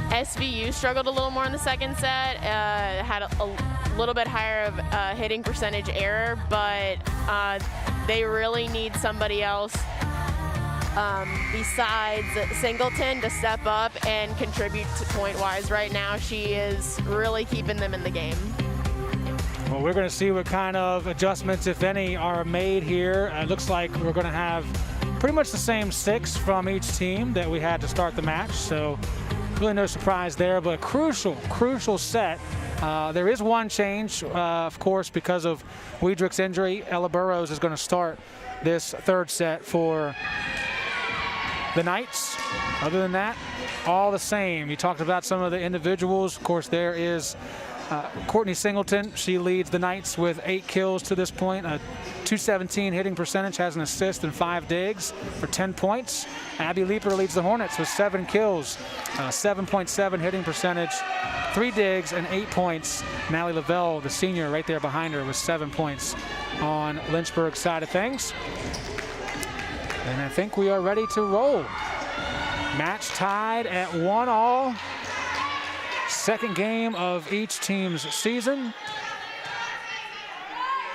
SVU struggled a little more in the second set, had a little bit higher of hitting percentage error, but they really need somebody else besides Singleton to step up and contribute to point-wise. Right now, she is really keeping them in the game. Well, we're going to see what kind of adjustments, if any, are made here. It looks like we're going to have pretty much the same 6 from each team that we had to start the match, so really no surprise there, but a crucial set. There is one change, of course, because of Weidrich's injury. Ella Burrows is going to start this third set for the Knights. Other than that, all the same. You talked about some of the individuals. Of course, there is Courtney Singleton. She leads the Knights with 8 kills to this point, a .217 hitting percentage, has an assist and 5 digs for 10 points. Abby Leeper leads the Hornets with 7 kills, 7.7 hitting percentage, 3 digs and 8 points. Nally Lavelle, the senior, right there behind her with 7 points on Lynchburg's side of things. And I think we are ready to roll. Match tied at 1-1. Second game of each team's season.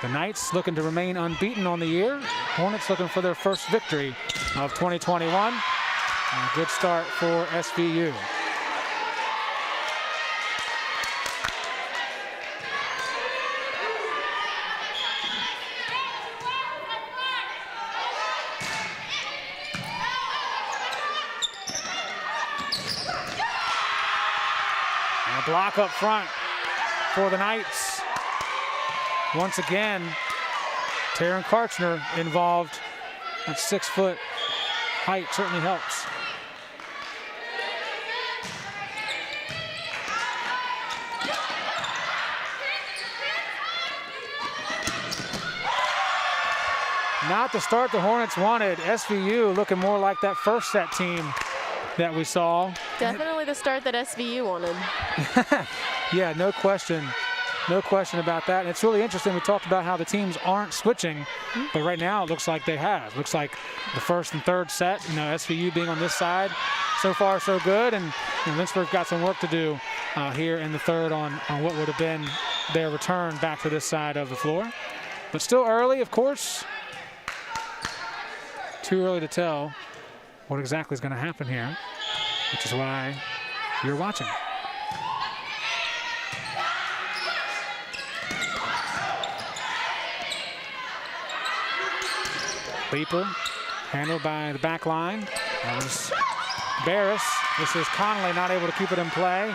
The Knights looking to remain unbeaten on the year. Hornets looking for their first victory of 2021. And a good start for SVU. Block up front for the Knights. Once again, Taryn Karchner involved. That 6-foot height certainly helps. Not the start the Hornets wanted. SVU looking more like that first set team that we saw. Definitely the start that SVU wanted. Yeah, no question. No question about that. And it's really interesting. We talked about how the teams aren't switching, but right now it looks like they have. Looks like the first and third set, SVU being on this side, so far so good. And Lynchburg got some work to do here in the third on what would have been their return back to this side of the floor. But still early, of course. Too early to tell what exactly is going to happen here, which is why you're watching. Leeper handled by the back line. That was Barris. This is Connolly not able to keep it in play.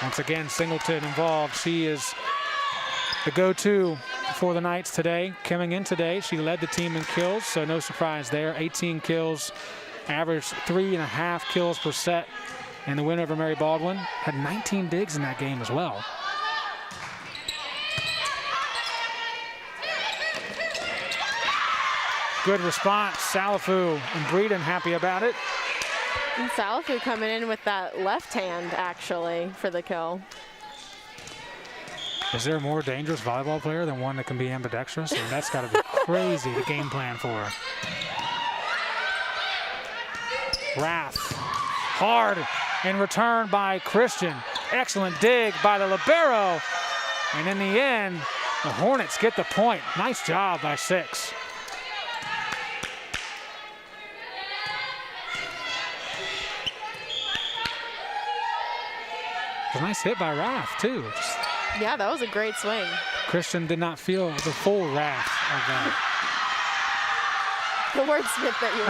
Once again, Singleton involved. She is the go-to for the Knights today. Coming in today, she led the team in kills, so no surprise there. 18 kills, averaged 3.5 kills per set. And the win over Mary Baldwin had 19 digs in that game as well. Good response. Salafu and Breeden happy about it. And Salafu coming in with that left hand, actually, for the kill. Is there a more dangerous volleyball player than one that can be ambidextrous? I mean, that's got to be crazy to game plan for her. Rath, hard in return by Christian. Excellent dig by the libero. And in the end, the Hornets get the point. Nice job by 6. A nice hit by Rath, too. Yeah, that was a great swing. Christian did not feel the full wrath of that. The wordsmith that you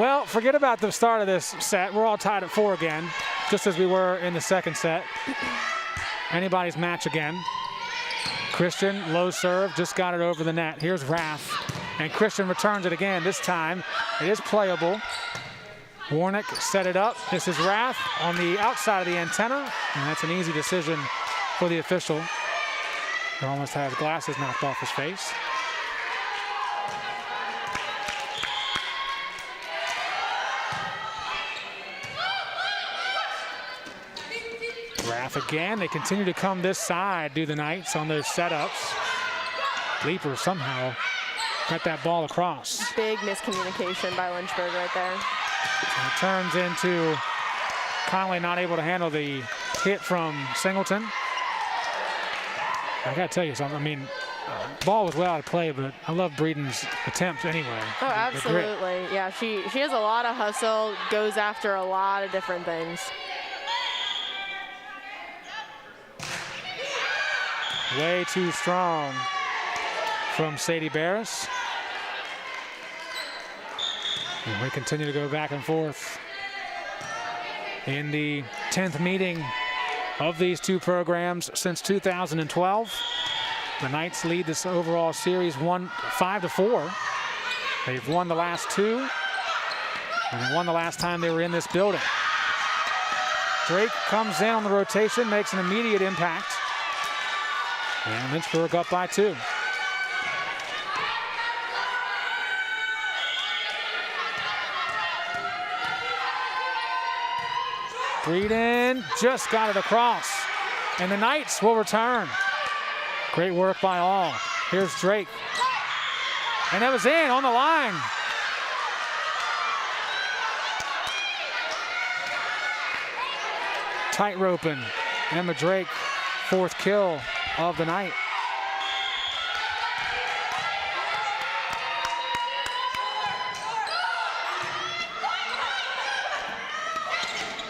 are. Well, forget about the start of this set. We're all tied at 4 again, just as we were in the second set. Anybody's match again. Christian, low serve, just got it over the net. Here's Rath, and Christian returns it again. This time, it is playable. Warnick set it up. This is Rath on the outside of the antenna, and that's an easy decision for the official. He almost has glasses knocked off his face. Rath again. They continue to come this side, do the Knights on those setups. Leeper somehow got that ball across. Big miscommunication by Lynchburg right there. And it turns into Connolly not able to handle the hit from Singleton. I got to tell you something. I mean, ball was well out of play, but I love Breeden's attempts anyway. Oh, absolutely. Yeah, she has a lot of hustle, goes after a lot of different things. Way too strong from Sadie Barris. And we continue to go back and forth in the 10th meeting of these two programs since 2012. The Knights lead this overall series 5-4. They've won the last two, and they won the last time they were in this building. Drake comes in on the rotation, makes an immediate impact. And Lynchburg up by 2. Breeden just got it across. And the Knights will return. Great work by all. Here's Drake. And that was in on the line. Tight roping. Emma Drake, 4th kill of the night.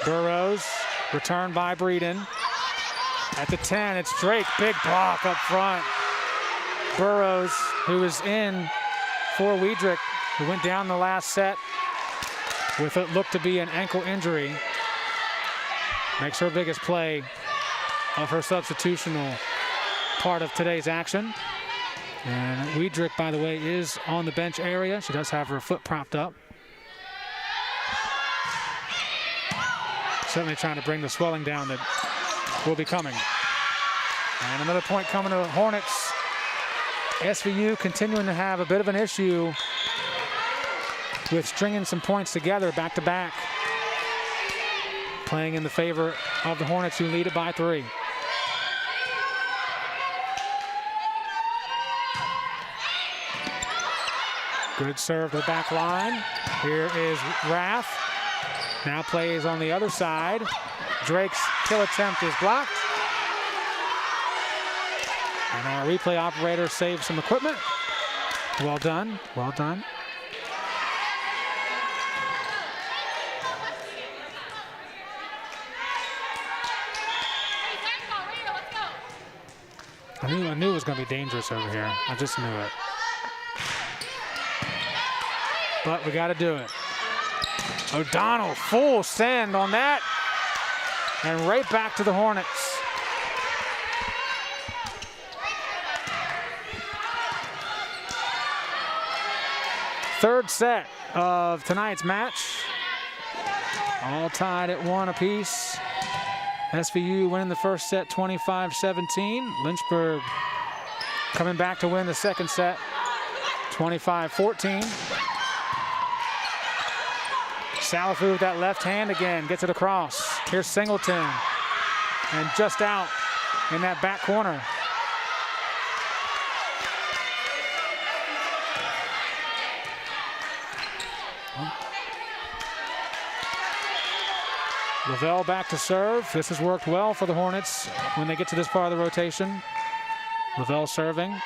Burrows, returned by Breeden. At the 10, it's Drake, big block up front. Burrows, who is in for Wiedrich, who went down the last set with what looked to be an ankle injury. Makes her biggest play of her substitutional part of today's action. And Wiedrich, by the way, is on the bench area. She does have her foot propped up. Certainly trying to bring the swelling down that will be coming. And another point coming to the Hornets. SVU continuing to have a bit of an issue with stringing some points together back to back. Playing in the favor of the Hornets, who lead it by 3. Good serve to the back line. Here is Raff. Now plays on the other side. Drake's kill attempt is blocked. And our replay operator saved some equipment. Well done, well done. I knew it was going to be dangerous over here. I just knew it. But we got to do it. O'Donnell, full send on that. And right back to the Hornets. Third set of tonight's match. All tied at 1 apiece. SVU winning the first set 25-17. Lynchburg coming back to win the second set 25-14. Salafu with that left hand again, gets it across. Here's Singleton, and just out in that back corner. Lavelle back to serve. This has worked well for the Hornets when they get to this part of the rotation. Lavelle serving.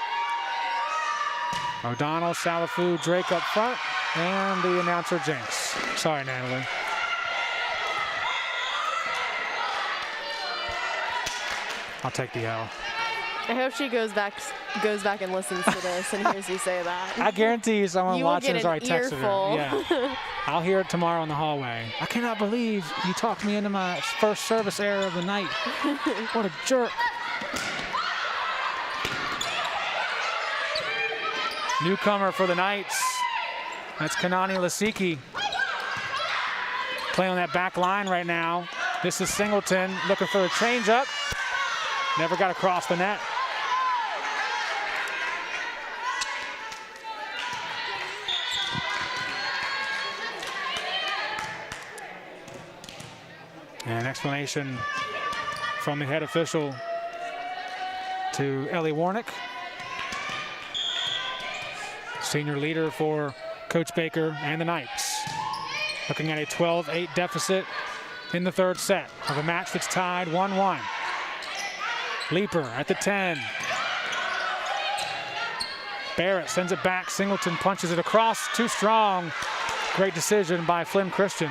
O'Donnell, Salafu, Drake up front, and the announcer Jinx. Sorry, Natalie. I'll take the L. I hope she goes back and listens to this and hears you say that. I guarantee you someone watching has already texted earful. her. Yeah. I'll hear it tomorrow in the hallway. I cannot believe you talked me into my first service error of the night. What a jerk. Newcomer for the Knights. That's Kanani Lasiki. Playing on that back line right now. This is Singleton looking for a change-up. Never got across the net. An explanation from the head official to Ellie Warnick. Senior leader for Coach Baker and the Knights. Looking at a 12-8 deficit in the third set of a match that's tied 1-1. Leaper at the 10. Barrett sends it back. Singleton punches it across. Too strong. Great decision by Flynn Christian.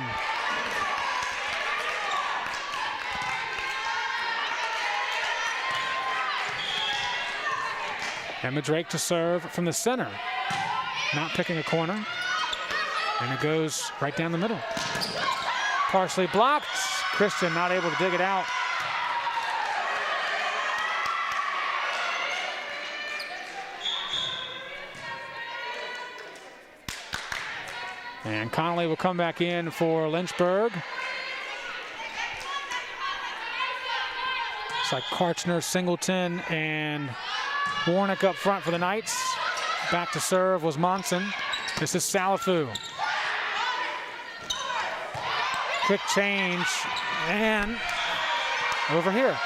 Emma Drake to serve from the center. Not picking a corner. And it goes right down the middle. Partially blocked. Christian not able to dig it out. And Connolly will come back in for Lynchburg. It's like Karchner, Singleton, and Warnick up front for the Knights. Back to serve was Monson. This is Salafu. Quick change, and over here.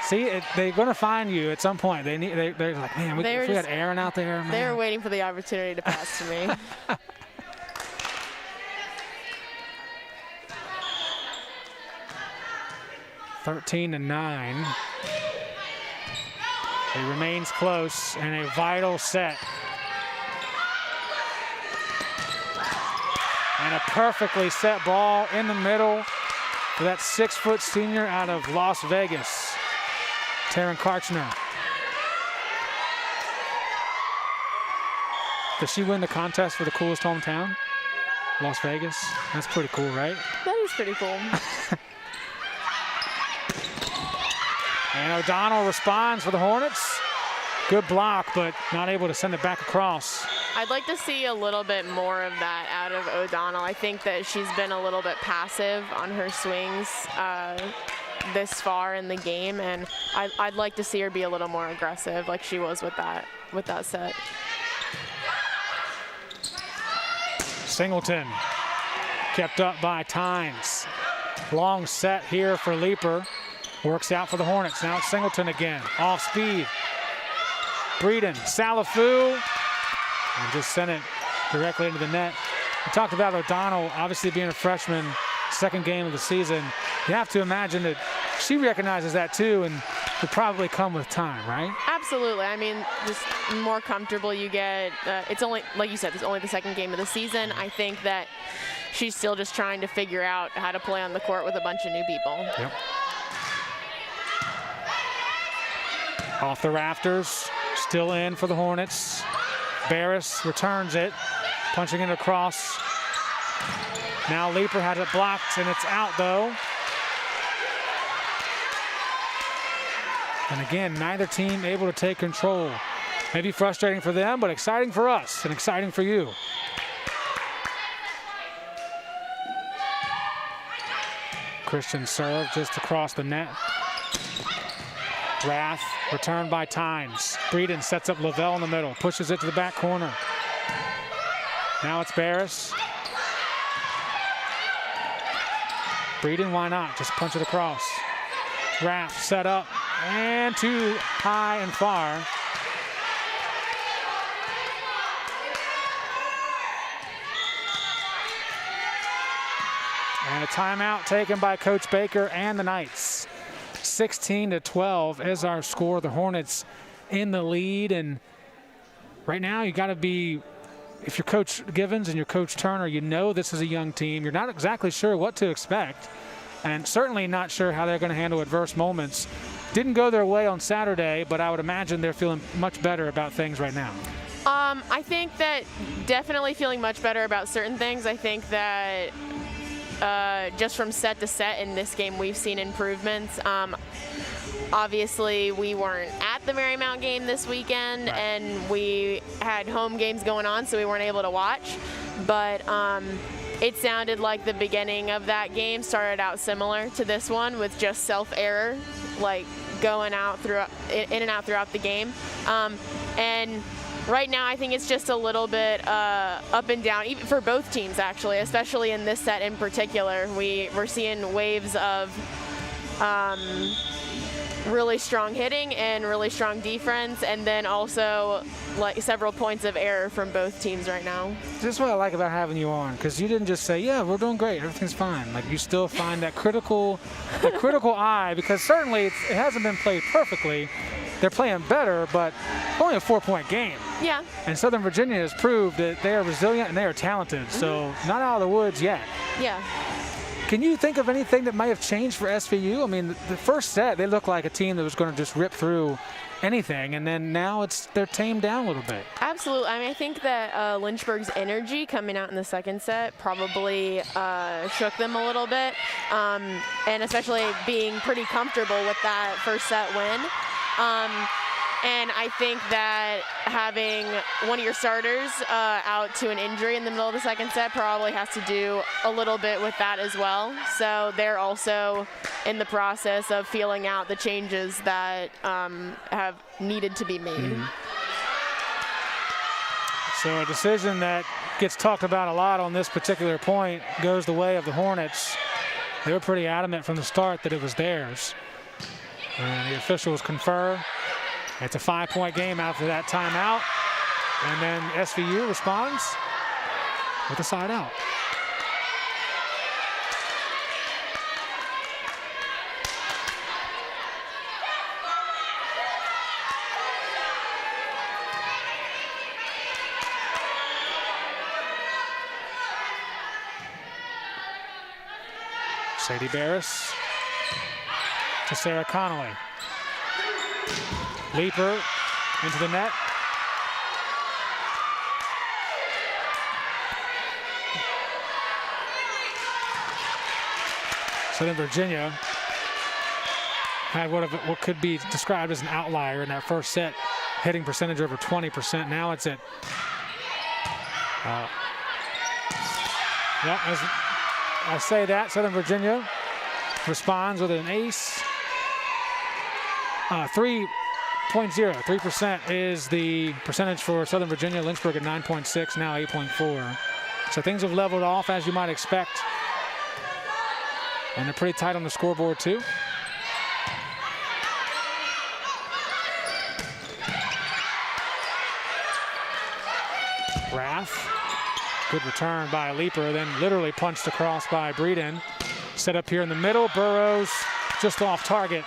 See, they're going to find you at some point. They're like, man, we got Aaron out there. Man. They were waiting for the opportunity to pass to me. 13-9. It remains close and a vital set. And a perfectly set ball in the middle for that 6-foot senior out of Las Vegas, Taryn Karchner. Does she win the contest for the coolest hometown? Las Vegas? That's pretty cool, right? That is pretty cool. And O'Donnell responds for the Hornets. Good block, but not able to send it back across. I'd like to see a little bit more of that out of O'Donnell. I think that she's been a little bit passive on her swings this far in the game, and I'd like to see her be a little more aggressive like she was with that set. Singleton kept up by Tynes. Long set here for Leeper. Works out for the Hornets. Now it's Singleton again. Off speed. Breeden, Salafu, and just sent it directly into the net. We talked about O'Donnell obviously being a freshman, second game of the season. You have to imagine that she recognizes that too, and will probably come with time, right? Absolutely. I mean, just more comfortable you get. It's only, like you said, it's only the second game of the season. I think that she's still just trying to figure out how to play on the court with a bunch of new people. Yep. Off the rafters, still in for the Hornets. Barris returns it, punching it across. Now Leeper has it blocked, and it's out though. And again, neither team able to take control. Maybe frustrating for them, but exciting for us and exciting for you. Christian serve just across the net. Rath, returned by Tynes. Breeden sets up Lavelle in the middle, pushes it to the back corner. Now it's Barris. Breeden, why not? Just punch it across. Rath set up, and too high and far. And a timeout taken by Coach Baker and the Knights. 16-12 is our score. The Hornets in the lead, and right now you got to be, if you're Coach Givens and you're Coach Turner, you know this is a young team. You're not exactly sure what to expect, and certainly not sure how they're going to handle adverse moments. Didn't go their way on Saturday, but I would imagine they're feeling much better about things right now. I think that definitely feeling much better about certain things. I think that just from set to set in this game, we've seen improvements. Obviously, we weren't at the Marymount game this weekend, right, and we had home games going on, so we weren't able to watch. But it sounded like the beginning of that game started out similar to this one, with just self-error, like going out throughout, in and out throughout the game. And right now, I think it's just a little bit up and down, even for both teams, actually, especially in this set in particular. We're seeing waves of really strong hitting and really strong defense, and then also like several points of error from both teams right now. This is what I like about having you on, because you didn't just say, yeah, we're doing great, everything's fine. Like, you still find that critical eye, because certainly it hasn't been played perfectly. They're playing better, but only a 4-point game. Yeah. And Southern Virginia has proved that they are resilient and they are talented, so not out of the woods yet. Yeah. Can you think of anything that might have changed for SVU? I mean, the first set, they looked like a team that was going to just rip through anything, and then now they're tamed down a little bit. Absolutely. I mean, I think that Lynchburg's energy coming out in the second set probably shook them a little bit, and especially being pretty comfortable with that first set win. And I think that having one of your starters out to an injury in the middle of the second set probably has to do a little bit with that as well. So they're also in the process of feeling out the changes that have needed to be made. So a decision that gets talked about a lot on this particular point goes the way of the Hornets. They were pretty adamant from the start that it was theirs. And the officials confer. It's a 5-point game after that timeout. And then SVU responds with a side out. Sadie Barris to Sarah Connolly. Leaper into the net. Southern Virginia had what could be described as an outlier in that first set, hitting percentage over 20%. Now it's at, well, as I say that, Southern Virginia responds with an ace. 3.03% is the percentage for Southern Virginia. Lynchburg at 9.6, now 8.4. So things have leveled off as you might expect. And they're pretty tight on the scoreboard too. Rath, good return by Leaper, then literally punched across by Breeden. Set up here in the middle, Burrows just off target.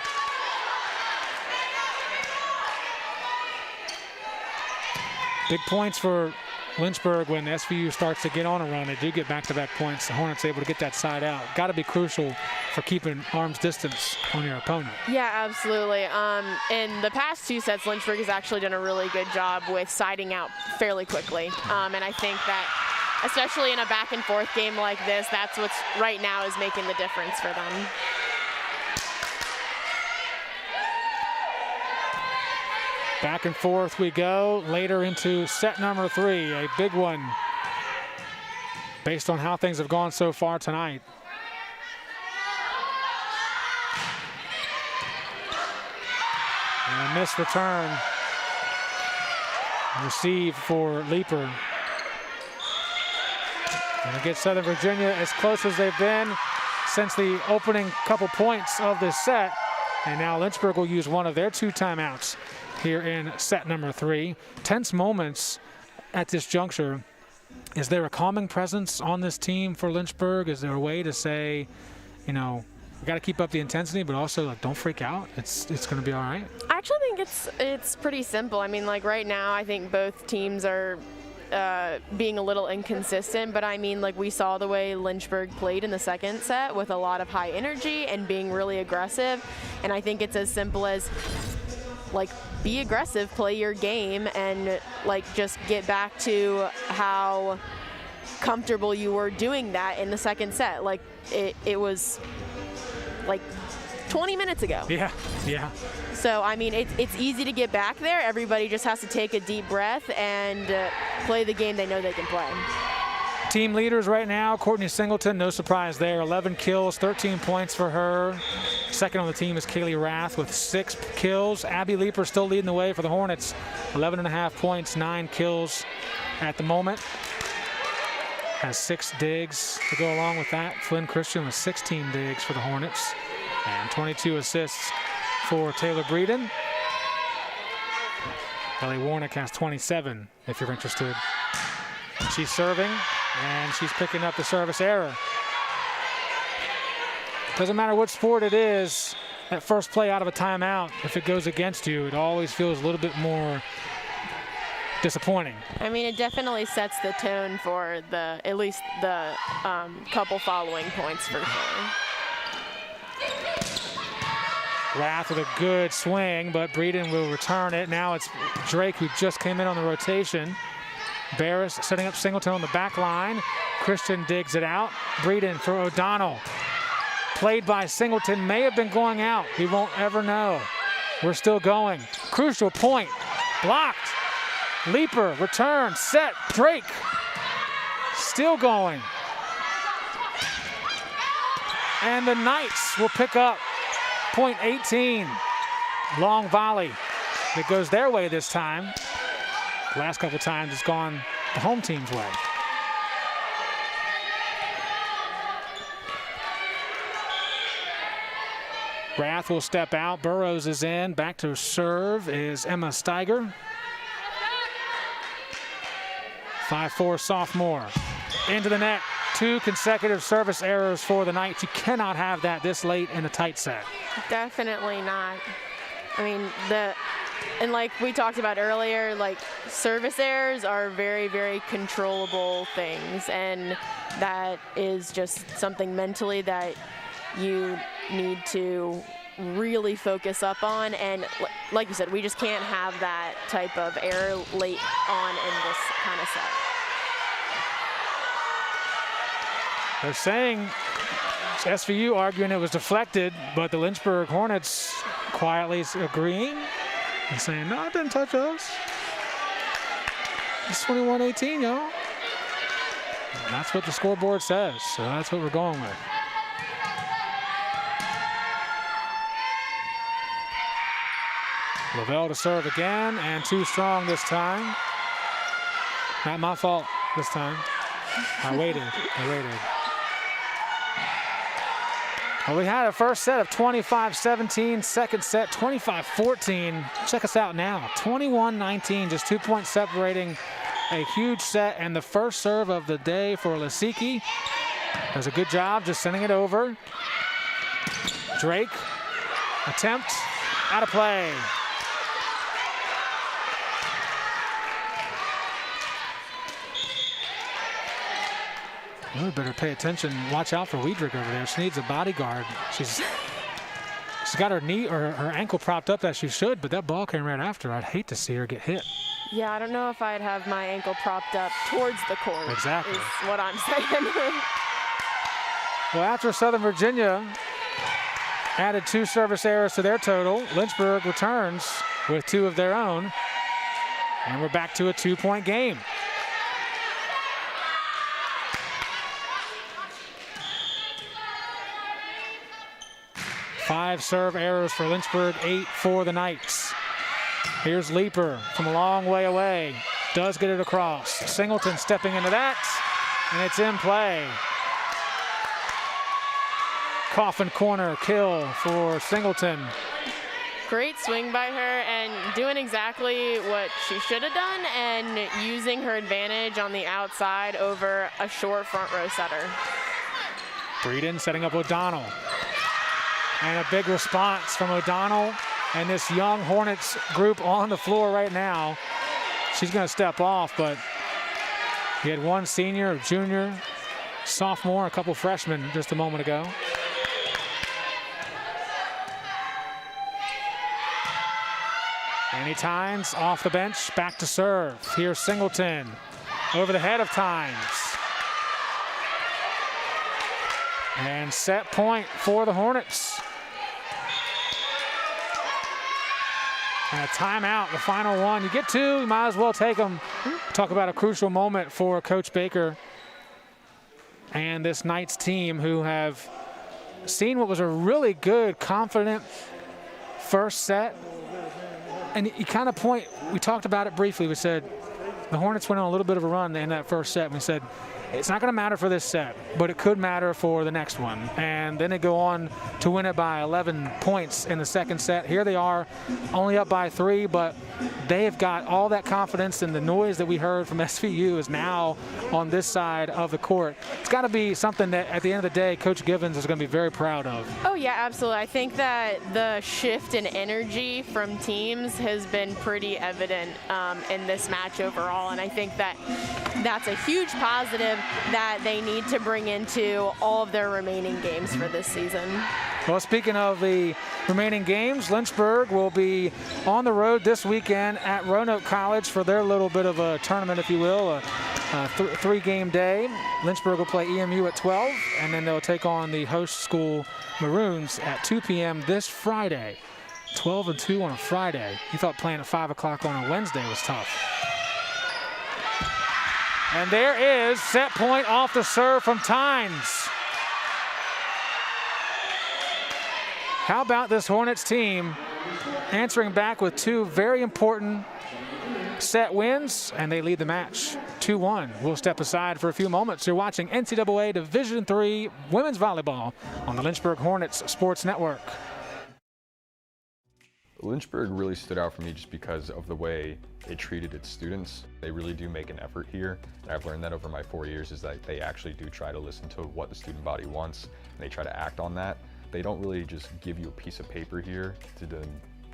Big points for Lynchburg when SVU starts to get on a run. They do get back-to-back points. The Hornets able to get that side out. Got to be crucial for keeping arm's distance on your opponent. Yeah, absolutely. In the past two sets, Lynchburg has actually done a really good job with siding out fairly quickly. And I think that, especially in a back-and-forth game like this, that's what's right now is making the difference for them. Back and forth we go later into set number 3, a big one based on how things have gone so far tonight. And a missed return. Receive for Leaper. And it gets Southern Virginia as close as they've been since the opening couple points of this set. And now Lynchburg will use one of their 2 timeouts here in set number 3. Tense moments at this juncture. Is there a calming presence on this team for Lynchburg? Is there a way to say, you know, we got to keep up the intensity, but also like don't freak out? It's going to be all right. I actually think it's pretty simple. I mean, like right now, I think both teams are being a little inconsistent, but I mean, like we saw the way Lynchburg played in the second set with a lot of high energy and being really aggressive. And I think it's as simple as like be aggressive, play your game, and like just get back to how comfortable you were doing that in the second set. Like it was like 20 minutes ago. Yeah. So I mean, it's easy to get back there. Everybody just has to take a deep breath and play the game they know they can play. Team leaders right now, Courtney Singleton, no surprise there, 11 kills, 13 points for her. Second on the team is Kaylee Rath with 6 kills. Abby Leaper still leading the way for the Hornets, 11.5 points, 9 kills at the moment. Has 6 digs to go along with that. Flynn Christian with 16 digs for the Hornets and 22 assists for Taylor Breeden. Ellie Warnick has 27 if you're interested. She's serving, and she's picking up the service error. Doesn't matter what sport it is, that first play out of a timeout, if it goes against you, it always feels a little bit more disappointing. I mean, it definitely sets the tone for at least the couple following points for sure. Rath with a good swing, but Breeden will return it. Now it's Drake who just came in on the rotation. Barris setting up Singleton on the back line. Christian digs it out. Breeden for O'Donnell. Played by Singleton, may have been going out. We won't ever know. We're still going. Crucial point. Blocked. Leaper, return, set, Drake. Still going. And the Knights will pick up point 18. Long volley. It goes their way this time. Last couple times it's gone the home team's way. Rath will step out. Burrows is in. Back to serve is Emma Steiger. 5'4" sophomore. Into the net. 2 consecutive service errors for the Knights. You cannot have that this late in a tight set. Definitely not. I mean, and like we talked about earlier, like service errors are very, very controllable things, and that is just something mentally that you need to really focus up on. And like you said, we just can't have that type of error late on in this kind of set. They're saying, SVU arguing it was deflected, but the Lynchburg Hornets quietly agreeing and saying, no, it didn't touch us. It's 21-18, y'all. That's what the scoreboard says, so that's what we're going with. Lavelle to serve again, and too strong this time. Not my fault this time. I waited. Well, we had a first set of 25-17, second set 25-14. Check us out now, 21-19, just 2 points separating a huge set, and the first serve of the day for Lasiki. Does a good job just sending it over. Drake, attempt, out of play. We better pay attention. Watch out for Wiedrich over there. She needs a bodyguard. She's got her knee or her ankle propped up as she should, but that ball came right after her. I'd hate to see her get hit. Yeah, I don't know if I'd have my ankle propped up towards the court. Exactly. Is what I'm saying. Well, after Southern Virginia added 2 service errors to their total, Lynchburg returns with 2 of their own, and we're back to a 2-point game. 5 serve errors for Lynchburg, 8 for the Knights. Here's Leaper from a long way away. Does get it across. Singleton stepping into that, and it's in play. Coffin corner kill for Singleton. Great swing by her and doing exactly what she should have done and using her advantage on the outside over a short front row setter. Breeden setting up O'Donnell. And a big response from O'Donnell and this young Hornets group on the floor right now. She's going to step off, but he had 1 senior, a junior, sophomore, a couple freshmen just a moment ago. Annie Tynes off the bench, back to serve. Here's Singleton over the head of Tynes. And set point for the Hornets. And a timeout, the final one. You get 2, you might as well take them. Talk about a crucial moment for Coach Baker and this Knights team, who have seen what was a really good, confident first set. And you kind of point, we talked about it briefly. We said the Hornets went on a little bit of a run in that first set. And we said, it's not going to matter for this set, but it could matter for the next one. And then they go on to win it by 11 points in the second set. Here they are, only up by 3, but they have got all that confidence, and the noise that we heard from SVU is now on this side of the court. It's got to be something that at the end of the day, Coach Givens is going to be very proud of. Oh yeah, absolutely. I think that the shift in energy from teams has been pretty evident in this match overall, and I think that that's a huge positive that they need to bring into all of their remaining games for this season. Well, speaking of the remaining games, Lynchburg will be on the road this weekend at Roanoke College for their little bit of a tournament, if you will, a 3-game day. Lynchburg will play EMU at 12, and then they'll take on the host school Maroons at 2 p.m. this Friday. 12-2 on a Friday. He thought playing at 5 o'clock on a Wednesday was tough. And there is set point off the serve from Tynes. How about this Hornets team answering back with 2 very important set wins, and they lead the match 2-1. We'll step aside for a few moments. You're watching NCAA Division III Women's Volleyball on the Lynchburg Hornets Sports Network. Lynchburg really stood out for me just because of the way it treated its students. They really do make an effort here, and I've learned that over my 4 years is that they actually do try to listen to what the student body wants, and they try to act on that. They don't really just give you a piece of paper here to then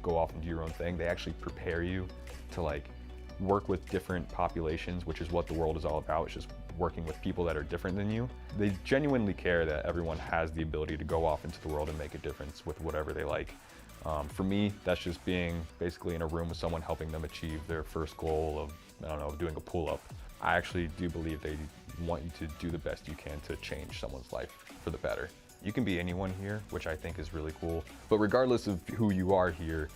go off and do your own thing. They actually prepare you to work with different populations, which is what the world is all about. It's just working with people that are different than you. They genuinely care that everyone has the ability to go off into the world and make a difference with whatever they like. For me, that's just being basically in a room with someone helping them achieve their first goal of, I don't know, doing a pull-up. I actually do believe they want you to do the best you can to change someone's life for the better. You can be anyone here, which I think is really cool. But regardless of who you are here,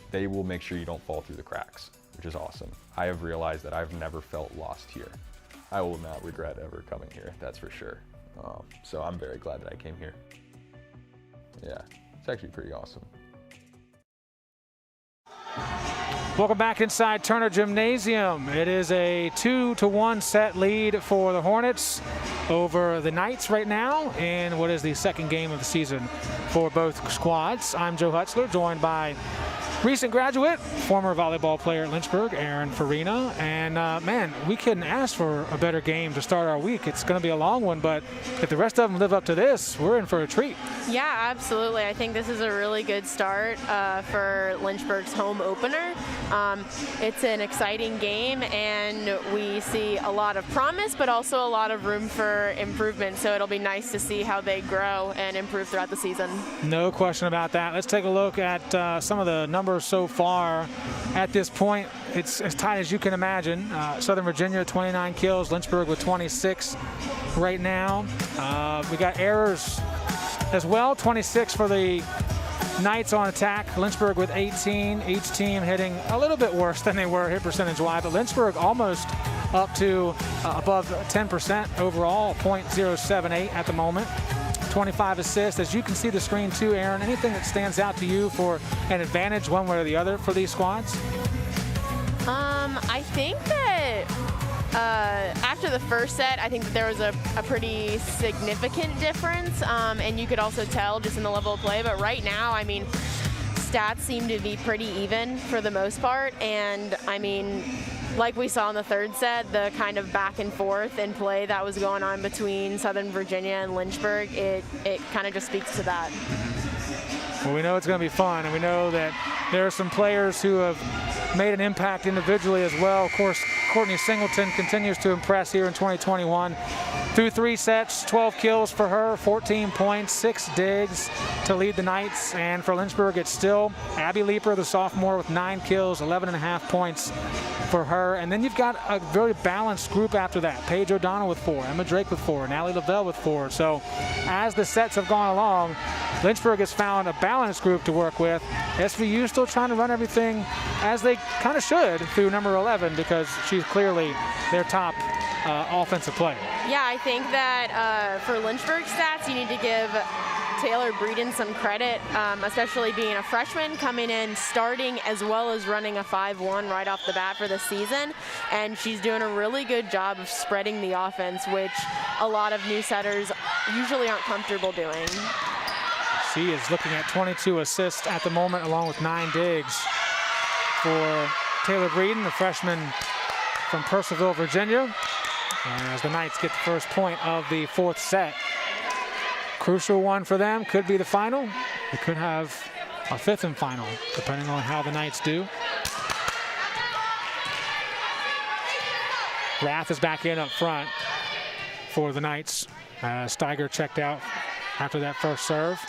they will make sure you don't fall through the cracks, which is awesome. I have realized that I've never felt lost here. I will not regret ever coming here, that's for sure. So I'm very glad that I came here. Yeah, it's actually pretty awesome. Welcome back inside Turner Gymnasium. It is a 2-1 set lead for the Hornets over the Knights right now in what is the second game of the season for both squads. I'm Joe Hutzler, joined by recent graduate, former volleyball player at Lynchburg, Aaron Farina. And man, we couldn't ask for a better game to start our week. It's going to be a long one, but if the rest of them live up to this, we're in for a treat. Yeah, absolutely. I think this is a really good start for Lynchburg's home opener. It's an exciting game, and we see a lot of promise, but also a lot of room for improvement. So it'll be nice to see how they grow and improve throughout the season. No question about that. Let's take a look at some of the numbers so far at this point. It's as tight as you can imagine. Southern Virginia 29 kills, Lynchburg with 26 right now. We got errors as well, 26 for the Knights on attack, Lynchburg with 18. Each team hitting a little bit worse than they were hit percentage-wise, but Lynchburg almost up to above 10% overall, .078 at the moment. 25 assists. As you can see the screen too, Aaron, anything that stands out to you for an advantage one way or the other for these squads? I think that after the first set, I think that there was a pretty significant difference, and you could also tell just in the level of play. But right now, I mean, stats seem to be pretty even for the most part, and I mean, like we saw in the third set, the kind of back and forth in play that was going on between Southern Virginia and Lynchburg, it kind of just speaks to that. Well, we know it's going to be fun, and we know that there are some players who have made an impact individually as well. Of course, Courtney Singleton continues to impress here in 2021. Through 3 sets, 12 kills for her, 14 points, 6 digs to lead the Knights. And for Lynchburg, it's still Abby Leeper, the sophomore, with 9 kills, 11.5 points for her. And then you've got a very balanced group after that. Paige O'Donnell with 4, Emma Drake with 4, and Allie Lavelle with 4. So as the sets have gone along, Lynchburg has found a balanced group to work with. SVU still trying to run everything as they kind of should through number 11, because she's clearly their top offensive player. Yeah, I think that for Lynchburg stats, you need to give Taylor Breeden some credit, especially being a freshman, coming in, starting, as well as running a 5-1 right off the bat for the season. And she's doing a really good job of spreading the offense, which a lot of new setters usually aren't comfortable doing. She is looking at 22 assists at the moment, along with 9 digs for Taylor Breeden, the freshman from Purcellville, Virginia. And as the Knights get the first point of the 4th set. Crucial one for them, could be the final. We could have a 5th and final, depending on how the Knights do. Rath is back in up front for the Knights. Steiger checked out after that first serve.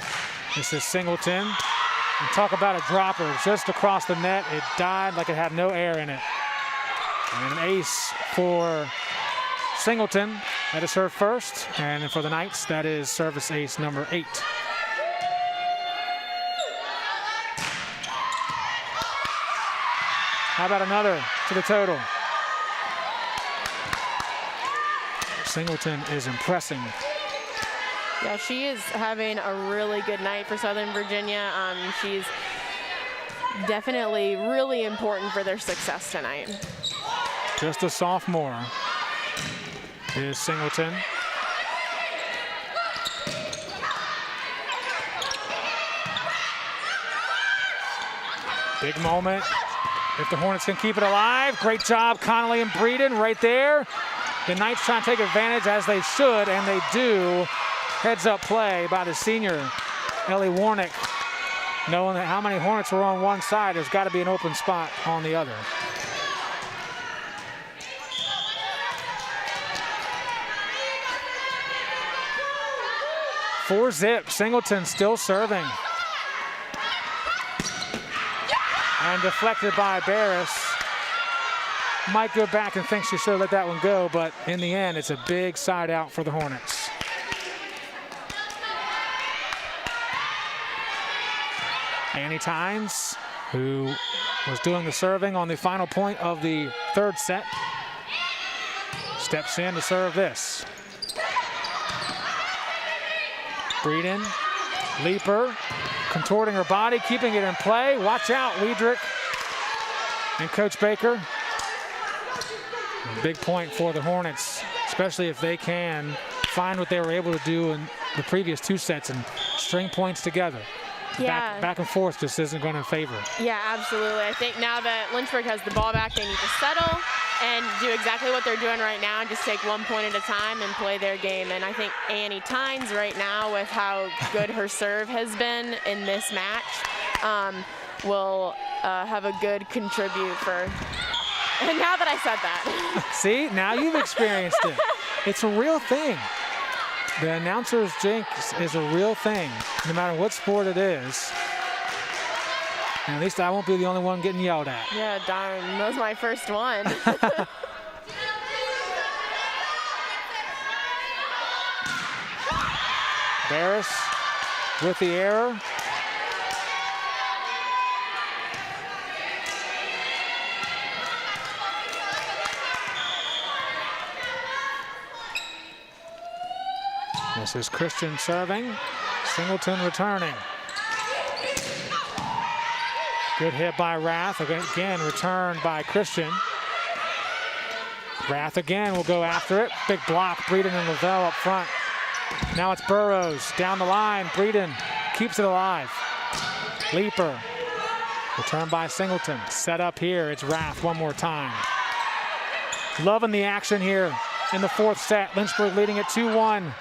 This is Singleton. And talk about a dropper just across the net. It died like it had no air in it. And an ace for Singleton. That is her first. And for the Knights, that is service ace number 8. How about another to the total? Singleton is impressing. Yeah, she is having a really good night for Southern Virginia. She's definitely really important for their success tonight. Just a sophomore is Singleton. Big moment. If the Hornets can keep it alive, great job, Connolly and Breeden right there. The Knights trying to take advantage, as they should, and they do. Heads up play by the senior, Ellie Warnick. Knowing that how many Hornets were on one side, there's got to be an open spot on the other. Four zip, Singleton still serving. And deflected by Barris. Might go back and think she should have let that one go, but in the end, it's a big side out for the Hornets. Annie Tynes, who was doing the serving on the final point of the third set, steps in to serve this. Breeden, leaper, contorting her body, keeping it in play. Watch out, Weidrich and Coach Baker. A big point for the Hornets, especially if they can find what they were able to do in the previous two sets and string points together. Yeah. Back and forth just isn't going to favor. Yeah, absolutely. I think now that Lynchburg has the ball back, they need to settle and do exactly what they're doing right now and just take 1 point at a time and play their game. And I think Annie Tynes right now, with how good her serve has been in this match, will have a good contribute for. And now that I said that. See, now you've experienced it. It's a real thing. The announcer's jinx is a real thing, no matter what sport it is. And at least I won't be the only one getting yelled at. Yeah, darn, that was my first one. Barris with the error. This is Christian serving, Singleton returning. Good hit by Rath, again returned by Christian. Rath again will go after it. Big block, Breeden and Lavelle up front. Now it's Burrows down the line. Breeden keeps it alive. Leaper, returned by Singleton. Set up here, it's Rath one more time. Loving the action here in the fourth set. Lynchburg leading at 2-1.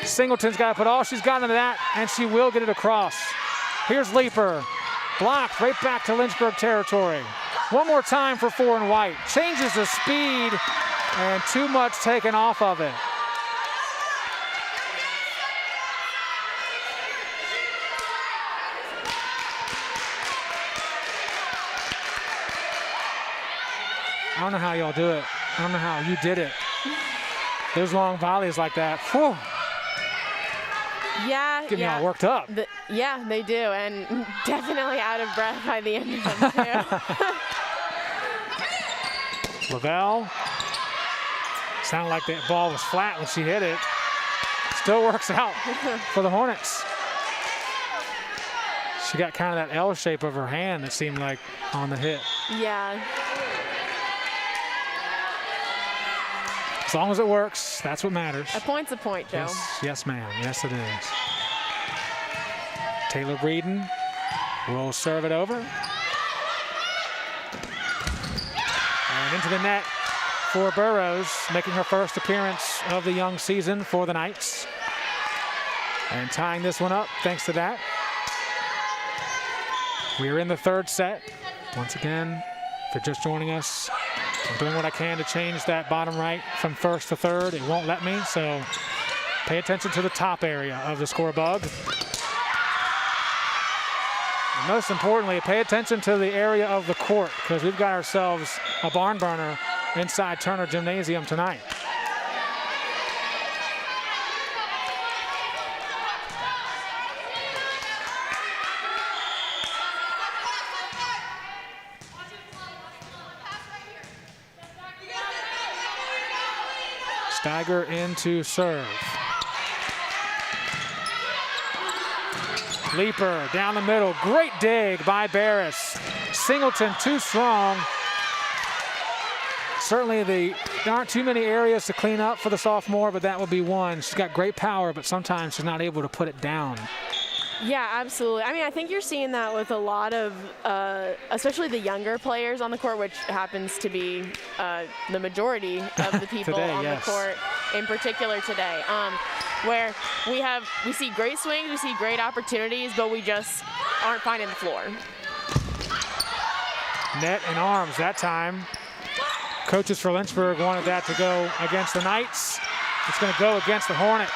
Singleton's got to put all she's got into that, and she will get it across. Here's Leaper. Blocked right back to Lynchburg territory. One more time for 4 and white. Changes the speed, and too much taken off of it. I don't know how y'all do it. I don't know how you did it. Those long volleys like that. Whew. Yeah, Getting me all worked up. Yeah, they do, and definitely out of breath by the end of them too. Lavelle. Sounded like that ball was flat when she hit it. Still works out for the Hornets. She got kind of that L shape of her hand that seemed like on the hit. Yeah. As long as it works, that's what matters. A point's a point, Joe. Yes, ma'am. Yes, it is. Taylor Breeden will serve it over. And into the net for Burrows, making her first appearance of the young season for the Knights. And tying this one up thanks to that. We are in the third set. Once again, if you're just joining us, I'm doing what I can to change that bottom right from first to third. It won't let me, so pay attention to the top area of the score bug. And most importantly, pay attention to the area of the court, because we've got ourselves a barn burner inside Turner Gymnasium tonight. Steiger into serve. Leaper down the middle. Great dig by Barris. Singleton too strong. Certainly there aren't too many areas to clean up for the sophomore, but that will be one. She's got great power, but sometimes she's not able to put it down. Yeah, absolutely. I mean, I think you're seeing that with a lot of, especially the younger players on the court, which happens to be the majority of the people Today, on yes. the court, in particular today, where we see great swings, we see great opportunities, but we just aren't finding the floor. Net and arms that time. Coaches for Lynchburg wanted that to go against the Knights. It's going to go against the Hornets.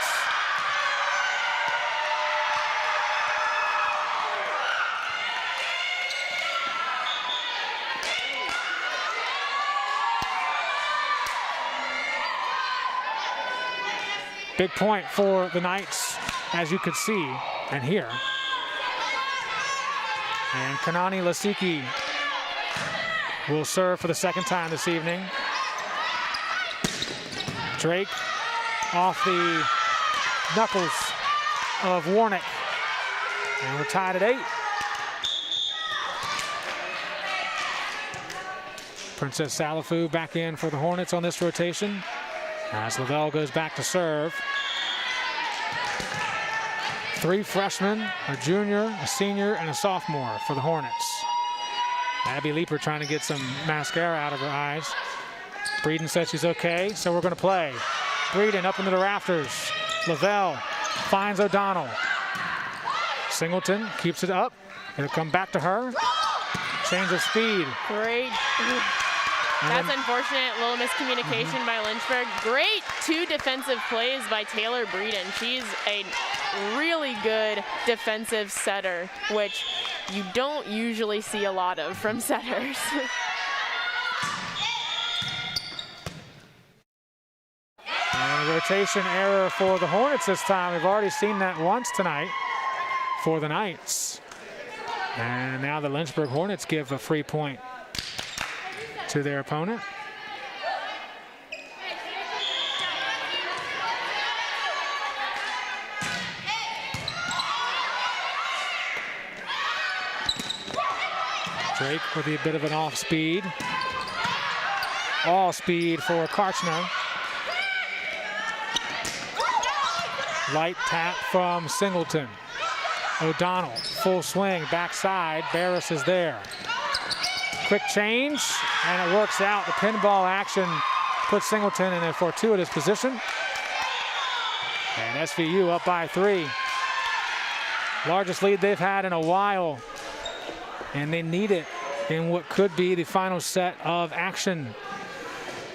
Big point for the Knights, as you could see and hear. And Kanani Lasiki will serve for the second time this evening. Drake off the knuckles of Warnick. And we're tied at 8. Princess Salafu back in for the Hornets on this rotation, as Lavelle goes back to serve. 3 freshmen, a junior, a senior, and a sophomore for the Hornets. Abby Leaper trying to get some mascara out of her eyes. Breeden said she's okay, so we're going to play. Breeden up into the rafters. Lavelle finds O'Donnell. Singleton keeps it up. It'll come back to her. Change of speed. Great. That's unfortunate. A little miscommunication by Lynchburg. Great 2 defensive plays by Taylor Breeden. She's a really good defensive setter, which you don't usually see a lot of from setters. And a rotation error for the Hornets this time. We've already seen that once tonight for the Knights. And now the Lynchburg Hornets give a free point to their opponent. Drake with a bit of an off speed. All speed for Karchner. Light tap from Singleton. O'Donnell, full swing, backside. Barris is there. Quick change, and it works out. The pinball action puts Singleton in a fortuitous position. And SVU up by 3. Largest lead they've had in a while. And they need it in what could be the final set of action.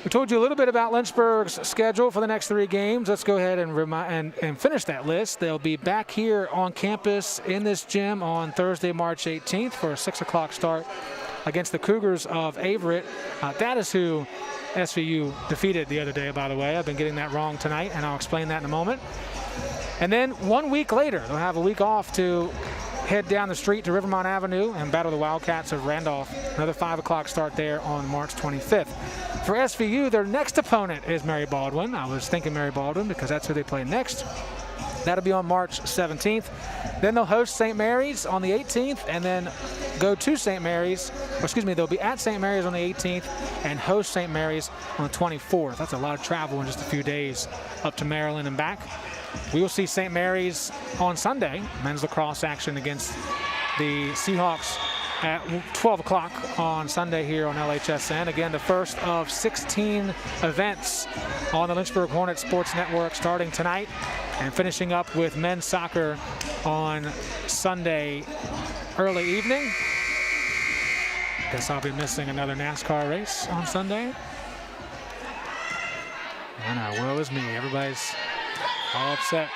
We told you a little bit about Lynchburg's schedule for the next 3 games. Let's go ahead and finish that list. They'll be back here on campus in this gym on Thursday, March 18th for a 6 o'clock start against the Cougars of Averett. That is who SVU defeated the other day, by the way. I've been getting that wrong tonight, and I'll explain that in a moment. And then 1 week later, they'll have a week off to head down the street to Rivermont Avenue and battle the Wildcats of Randolph. Another 5 o'clock start there on March 25th. For SVU, their next opponent is Mary Baldwin. I was thinking Mary Baldwin because that's who they play next. That'll be on March 17th. Then they'll host St. Mary's on the 18th and then go to St. Mary's. They'll be at St. Mary's on the 18th and host St. Mary's on the 24th. That's a lot of travel in just a few days up to Maryland and back. We will see St. Mary's on Sunday, men's lacrosse action against the Seahawks at 12 o'clock on Sunday here on LHSN. Again, the first of 16 events on the Lynchburg Hornet Sports Network starting tonight and finishing up with men's soccer on Sunday early evening. Guess I'll be missing another NASCAR race on Sunday. I know, woe is me. Everybody's all upset.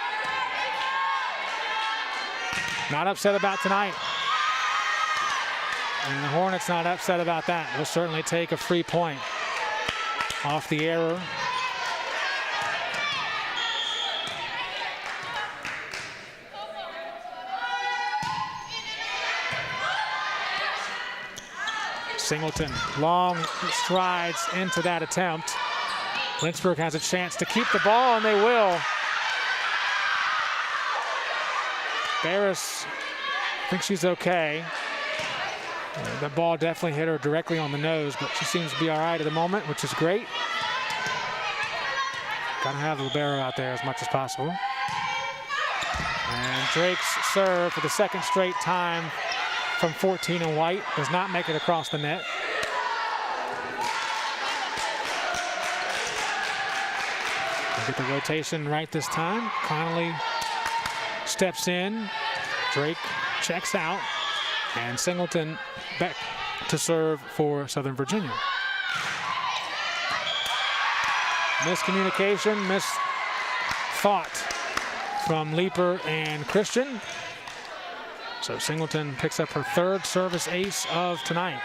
Not upset about tonight. And the Hornets not upset about that. We'll certainly take a free point off the error. Singleton, long strides into that attempt. Lynchburg has a chance to keep the ball, and they will. Barris thinks she's okay. The ball definitely hit her directly on the nose, but she seems to be all right at the moment, which is great. Gotta have the libero out there as much as possible. And Drake's serve for the second straight time from 14 and white does not make it across the net. Get the rotation right this time. Connolly steps in. Drake checks out. And Singleton back to serve for Southern Virginia. Miscommunication, misthought from Leeper and Christian. So Singleton picks up her third service ace of tonight.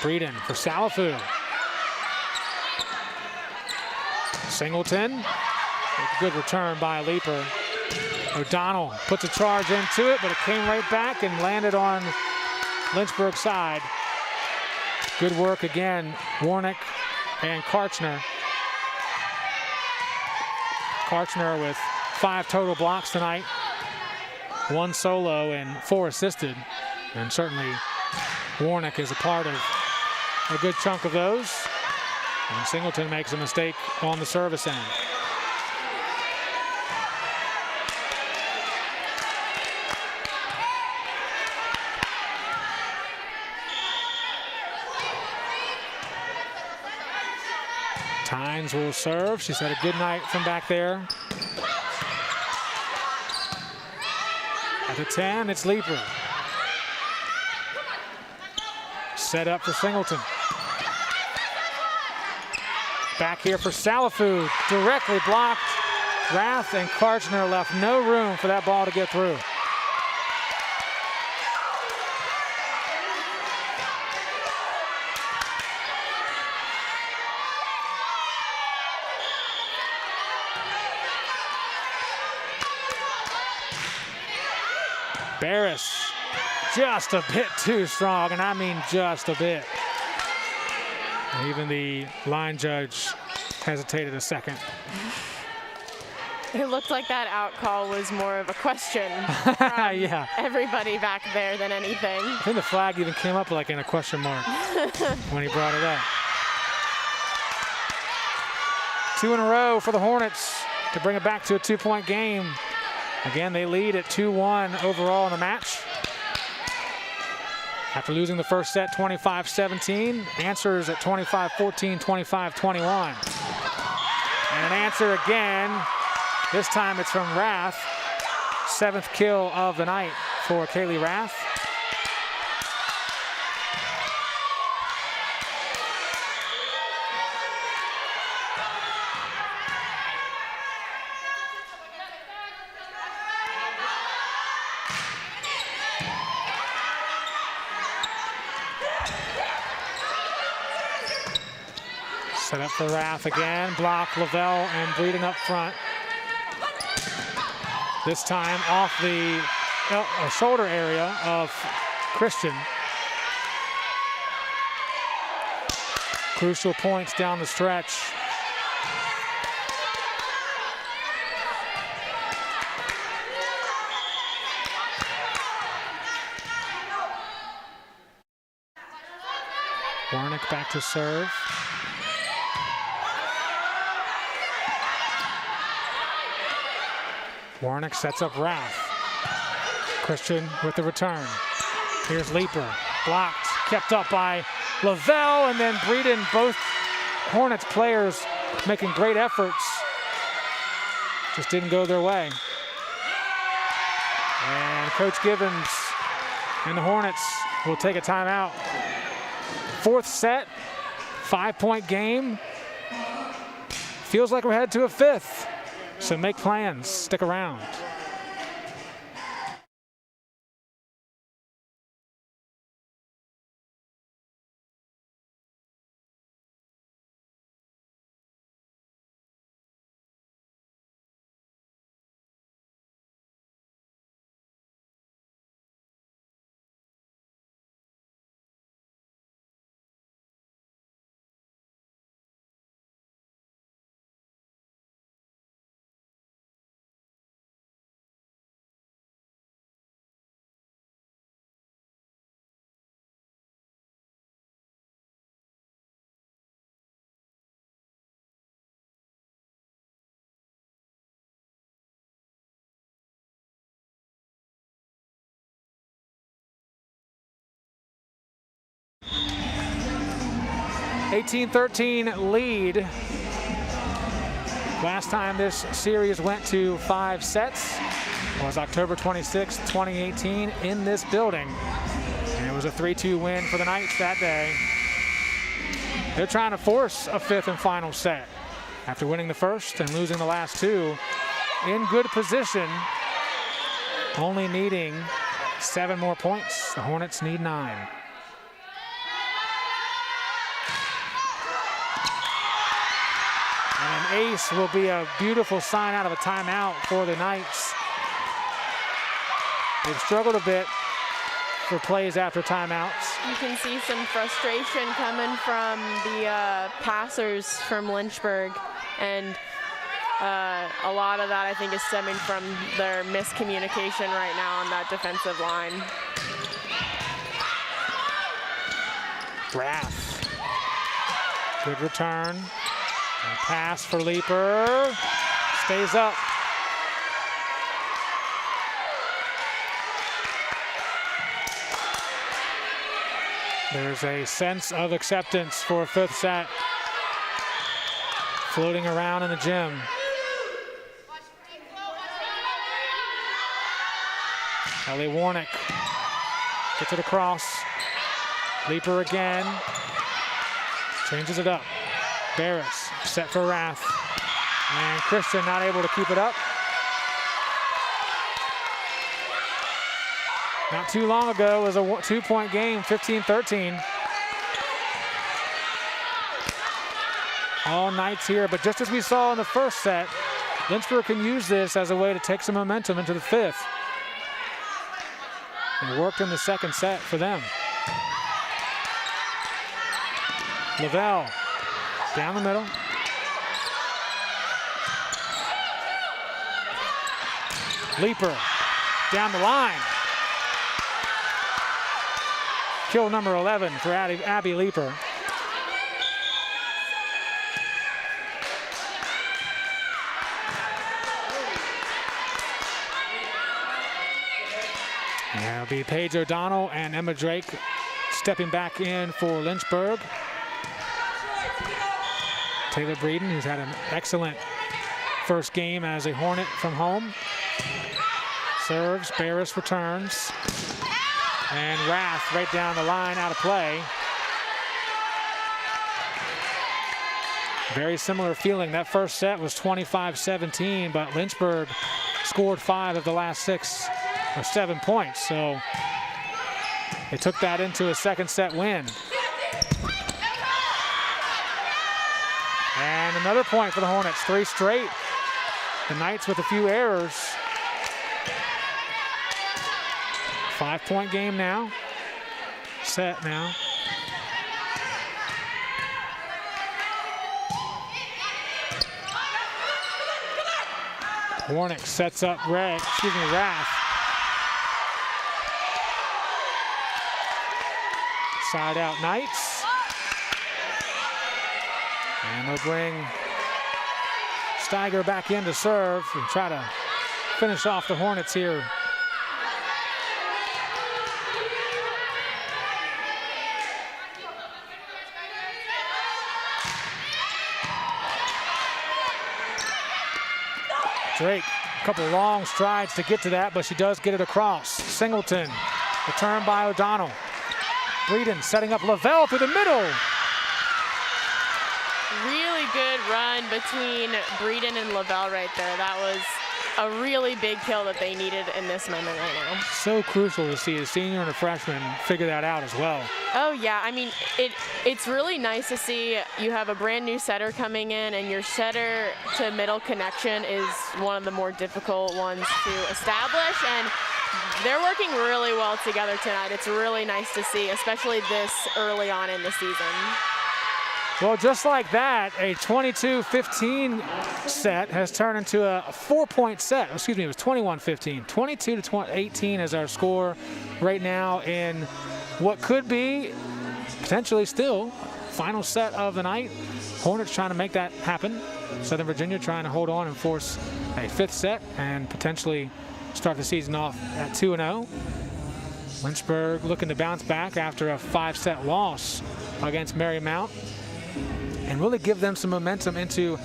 Breeden for Salafu. Singleton, a good return by Leeper. O'Donnell puts a charge into it, but it came right back and landed on Lynchburg's side. Good work again, Warnick and Karchner. Karchner with 5 total blocks tonight, 1 solo and 4 assisted. And certainly Warnick is a part of a good chunk of those. And Singleton makes a mistake on the service end. Tynes will serve. She's had a good night from back there. At the 10, it's Leeper. Set up for Singleton. Back here for Salafu, directly blocked. Rath and Karchner left no room for that ball to get through. Barris, just a bit too strong, and I mean just a bit. Even the line judge hesitated a second. It looked like that out call was more of a question from yeah. everybody back there than anything. I think the flag even came up like in a question mark when he brought it up. 2 in a row for the Hornets to bring it back to a 2-point game. Again, they lead at 2-1 overall in the match. After losing the first set 25-17, answers at 25-14, 25-21. And an answer again. This time it's from Rath. 7th kill of the night for Kaylee Rath. Set up for Rath again. Block Lavelle and Breeden up front. This time off the shoulder area of Christian. Crucial points down the stretch. Warnick back to serve. Warnick sets up Rath. Christian with the return. Here's Leeper, blocked, kept up by Lavelle, and then Breeden, both Hornets players making great efforts. Just didn't go their way. And Coach Gibbons and the Hornets will take a timeout. 4th set, 5-point game. Feels like we're headed to a 5th. So make plans, stick around. 18-13 lead. Last time this series went to 5 sets was October 26, 2018 in this building. And it was a 3-2 win for the Knights that day. They're trying to force a 5th and final set. After winning the first and losing the last 2, in good position, only needing 7 more points. The Hornets need 9. And an ace will be a beautiful sign out of a timeout for the Knights. They've struggled a bit for plays after timeouts. You can see some frustration coming from the passers from Lynchburg, and a lot of that I think is stemming from their miscommunication right now on that defensive line. Rath. Good return. And pass for Leeper. Stays up. There's a sense of acceptance for a 5th set floating around in the gym. Ellie Warnick gets it across. Leeper again. Changes it up. Barris set for Rath. And Christian not able to keep it up. Not too long ago, it was a 2-point game, 15-13. All Knights here, but just as we saw in the first set, Lynchburg can use this as a way to take some momentum into the 5th. It worked in the second set for them. Lavelle down the middle. Leeper down the line. Kill number 11 for Abby Leeper. It'll be Paige O'Donnell and Emma Drake stepping back in for Lynchburg. Taylor Breeden, who's had an excellent first game as a Hornet from home. Serves, Barris returns. And Rath right down the line, out of play. Very similar feeling. That first set was 25-17, but Lynchburg scored 5 of the last 6 or 7 points. So they took that into a second set win. And another point for the Hornets, 3 straight. The Knights with a few errors. 5-point game now. Set now. Warnick sets up Rath. Side out Knights. And they'll bring Steiger back in to serve and try to finish off the Hornets here. Drake, a couple long strides to get to that, but she does get it across. Singleton, return by O'Donnell. Breeden setting up Lavelle through the middle. Really good run between Breeden and Lavelle right there. That was a really big kill that they needed in this moment right now. So crucial to see a senior and a freshman figure that out as well. Oh yeah, I mean, it's really nice to see you have a brand new setter coming in, and your setter to middle connection is one of the more difficult ones to establish, and they're working really well together tonight. It's really nice to see, especially this early on in the season. Well, just like that, a 22-15 set has turned into a 4-point set. Excuse me, it was 21-15. 22-18 is our score right now in what could be potentially still final set of the night. Hornets trying to make that happen. Southern Virginia trying to hold on and force a 5th set and potentially start the season off at 2-0. Lynchburg looking to bounce back after a 5-set loss against Marymount. and really give them some momentum into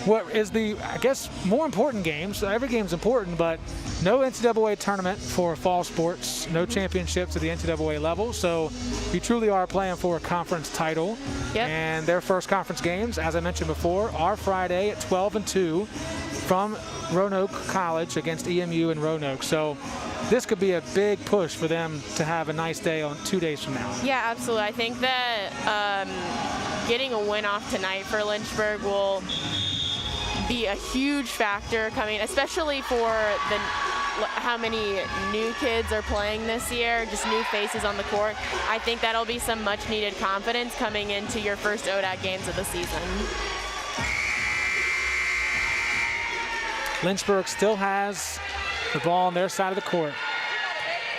what is the, I guess, more important games. Every game's important, but no NCAA tournament for fall sports, no championships at the NCAA level. So you truly are playing for a conference title. Yep. And their first conference games, as I mentioned before, are Friday at 12 and 2 from Roanoke College against EMU in Roanoke. So this could be a big push for them to have a nice day on 2 days from now. Yeah, absolutely. I think that getting a win off tonight for Lynchburg will be a huge factor coming, especially for how many new kids are playing this year, just new faces on the court. I think that'll be some much needed confidence coming into your first ODAC games of the season. Lynchburg still has the ball on their side of the court.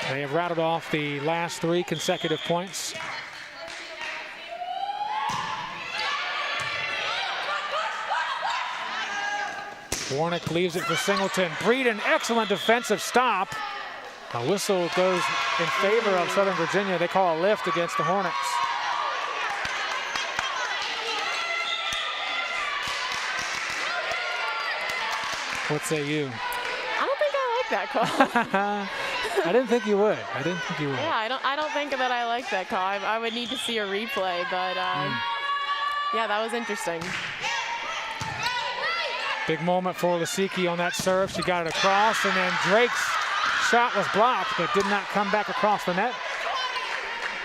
They have rattled off the last 3 consecutive points. Warnick leaves it for Singleton. Breeden, excellent defensive stop. A whistle goes in favor of Southern Virginia. They call a lift against the Hornets. What say you? I don't think I like that call. I didn't think you would. Yeah, I don't think that I like that call. I would need to see a replay, but yeah, that was interesting. Big moment for Lasicki on that serve. She got it across, and then Drake's shot was blocked, but did not come back across the net.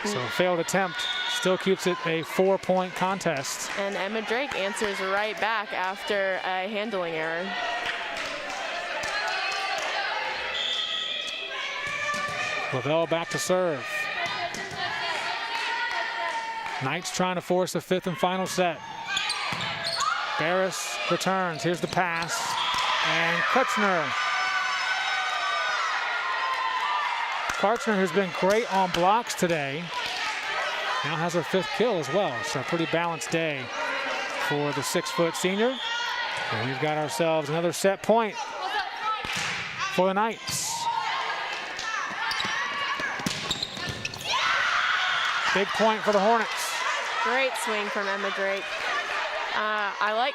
So a failed attempt still keeps it a 4-point contest. And Emma Drake answers right back after a handling error. Lavelle back to serve. Knights trying to force a 5th and final set. Barris returns. Here's the pass. And Karchner, who's been great on blocks today, now has her 5th kill as well. So a pretty balanced day for the 6-foot senior. And we've got ourselves another set point for the Knights. Big point for the Hornets. Great swing from Emma Drake. I like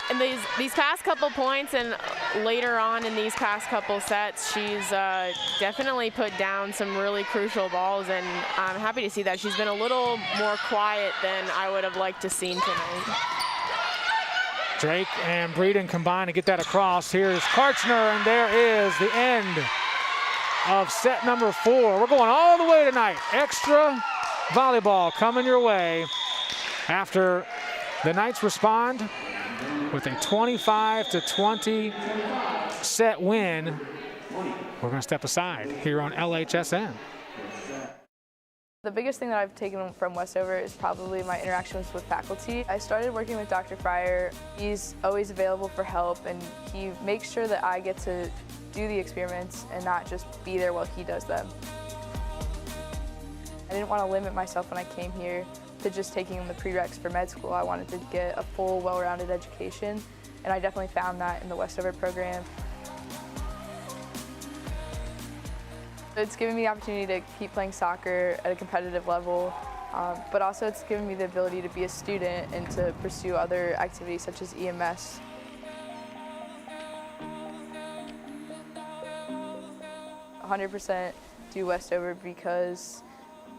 these past couple points, and later on in these past couple sets, she's definitely put down some really crucial balls, and I'm happy to see that. She's been a little more quiet than I would have liked to seen tonight. Drake and Breeden combine to get that across. Here's Karchner, and there is the end of set number 4. We're going all the way tonight. Extra volleyball coming your way after the Knights respond with a 25-20 set win. We're going to step aside here on LHSN. The biggest thing that I've taken from Westover is probably my interactions with faculty. I started working with Dr. Fryer. He's always available for help, and he makes sure that I get to do the experiments and not just be there while he does them. I didn't want to limit myself when I came here to just taking the prereqs for med school. I wanted to get a full, well-rounded education, and I definitely found that in the Westover program. It's given me the opportunity to keep playing soccer at a competitive level, but also it's given me the ability to be a student and to pursue other activities such as EMS. "100% do Westover because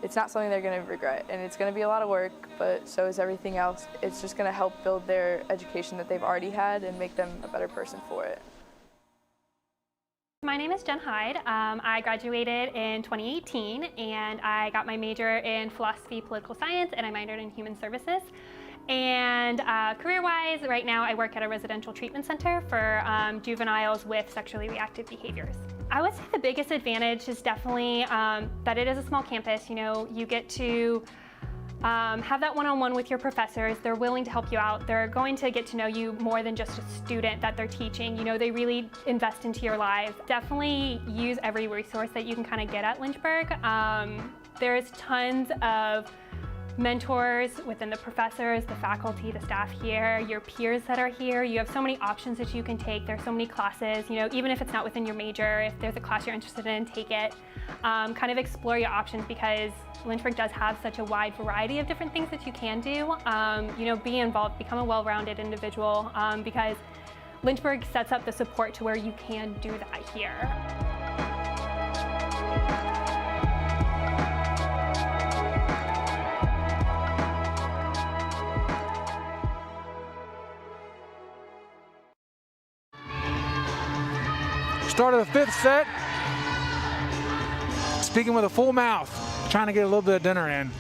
it's not something they're going to regret, and it's going to be a lot of work, but so is everything else. It's just going to help build their education that they've already had and make them a better person for it." My name is Jen Hyde. I graduated in 2018, and I got my major in philosophy, political science, and I minored in human services. And career-wise, right now I work at a residential treatment center for juveniles with sexually reactive behaviors. I would say the biggest advantage is definitely that it is a small campus. You know, you get to have that one-on-one with your professors. They're willing to help you out. They're going to get to know you more than just a student that they're teaching. You know, they really invest into your lives. Definitely use every resource that you can kind of get at Lynchburg. There's tons of mentors within the professors, the faculty, the staff here, your peers that are here. You have so many options that you can take. There's so many classes, you know, even if it's not within your major, if there's a class you're interested in, take it. Kind of explore your options because Lynchburg does have such a wide variety of different things that you can do. You know, be involved, become a well-rounded individual because Lynchburg sets up the support to where you can do that here. Start of the 5th set. Speaking with a full mouth, trying to get a little bit of dinner in.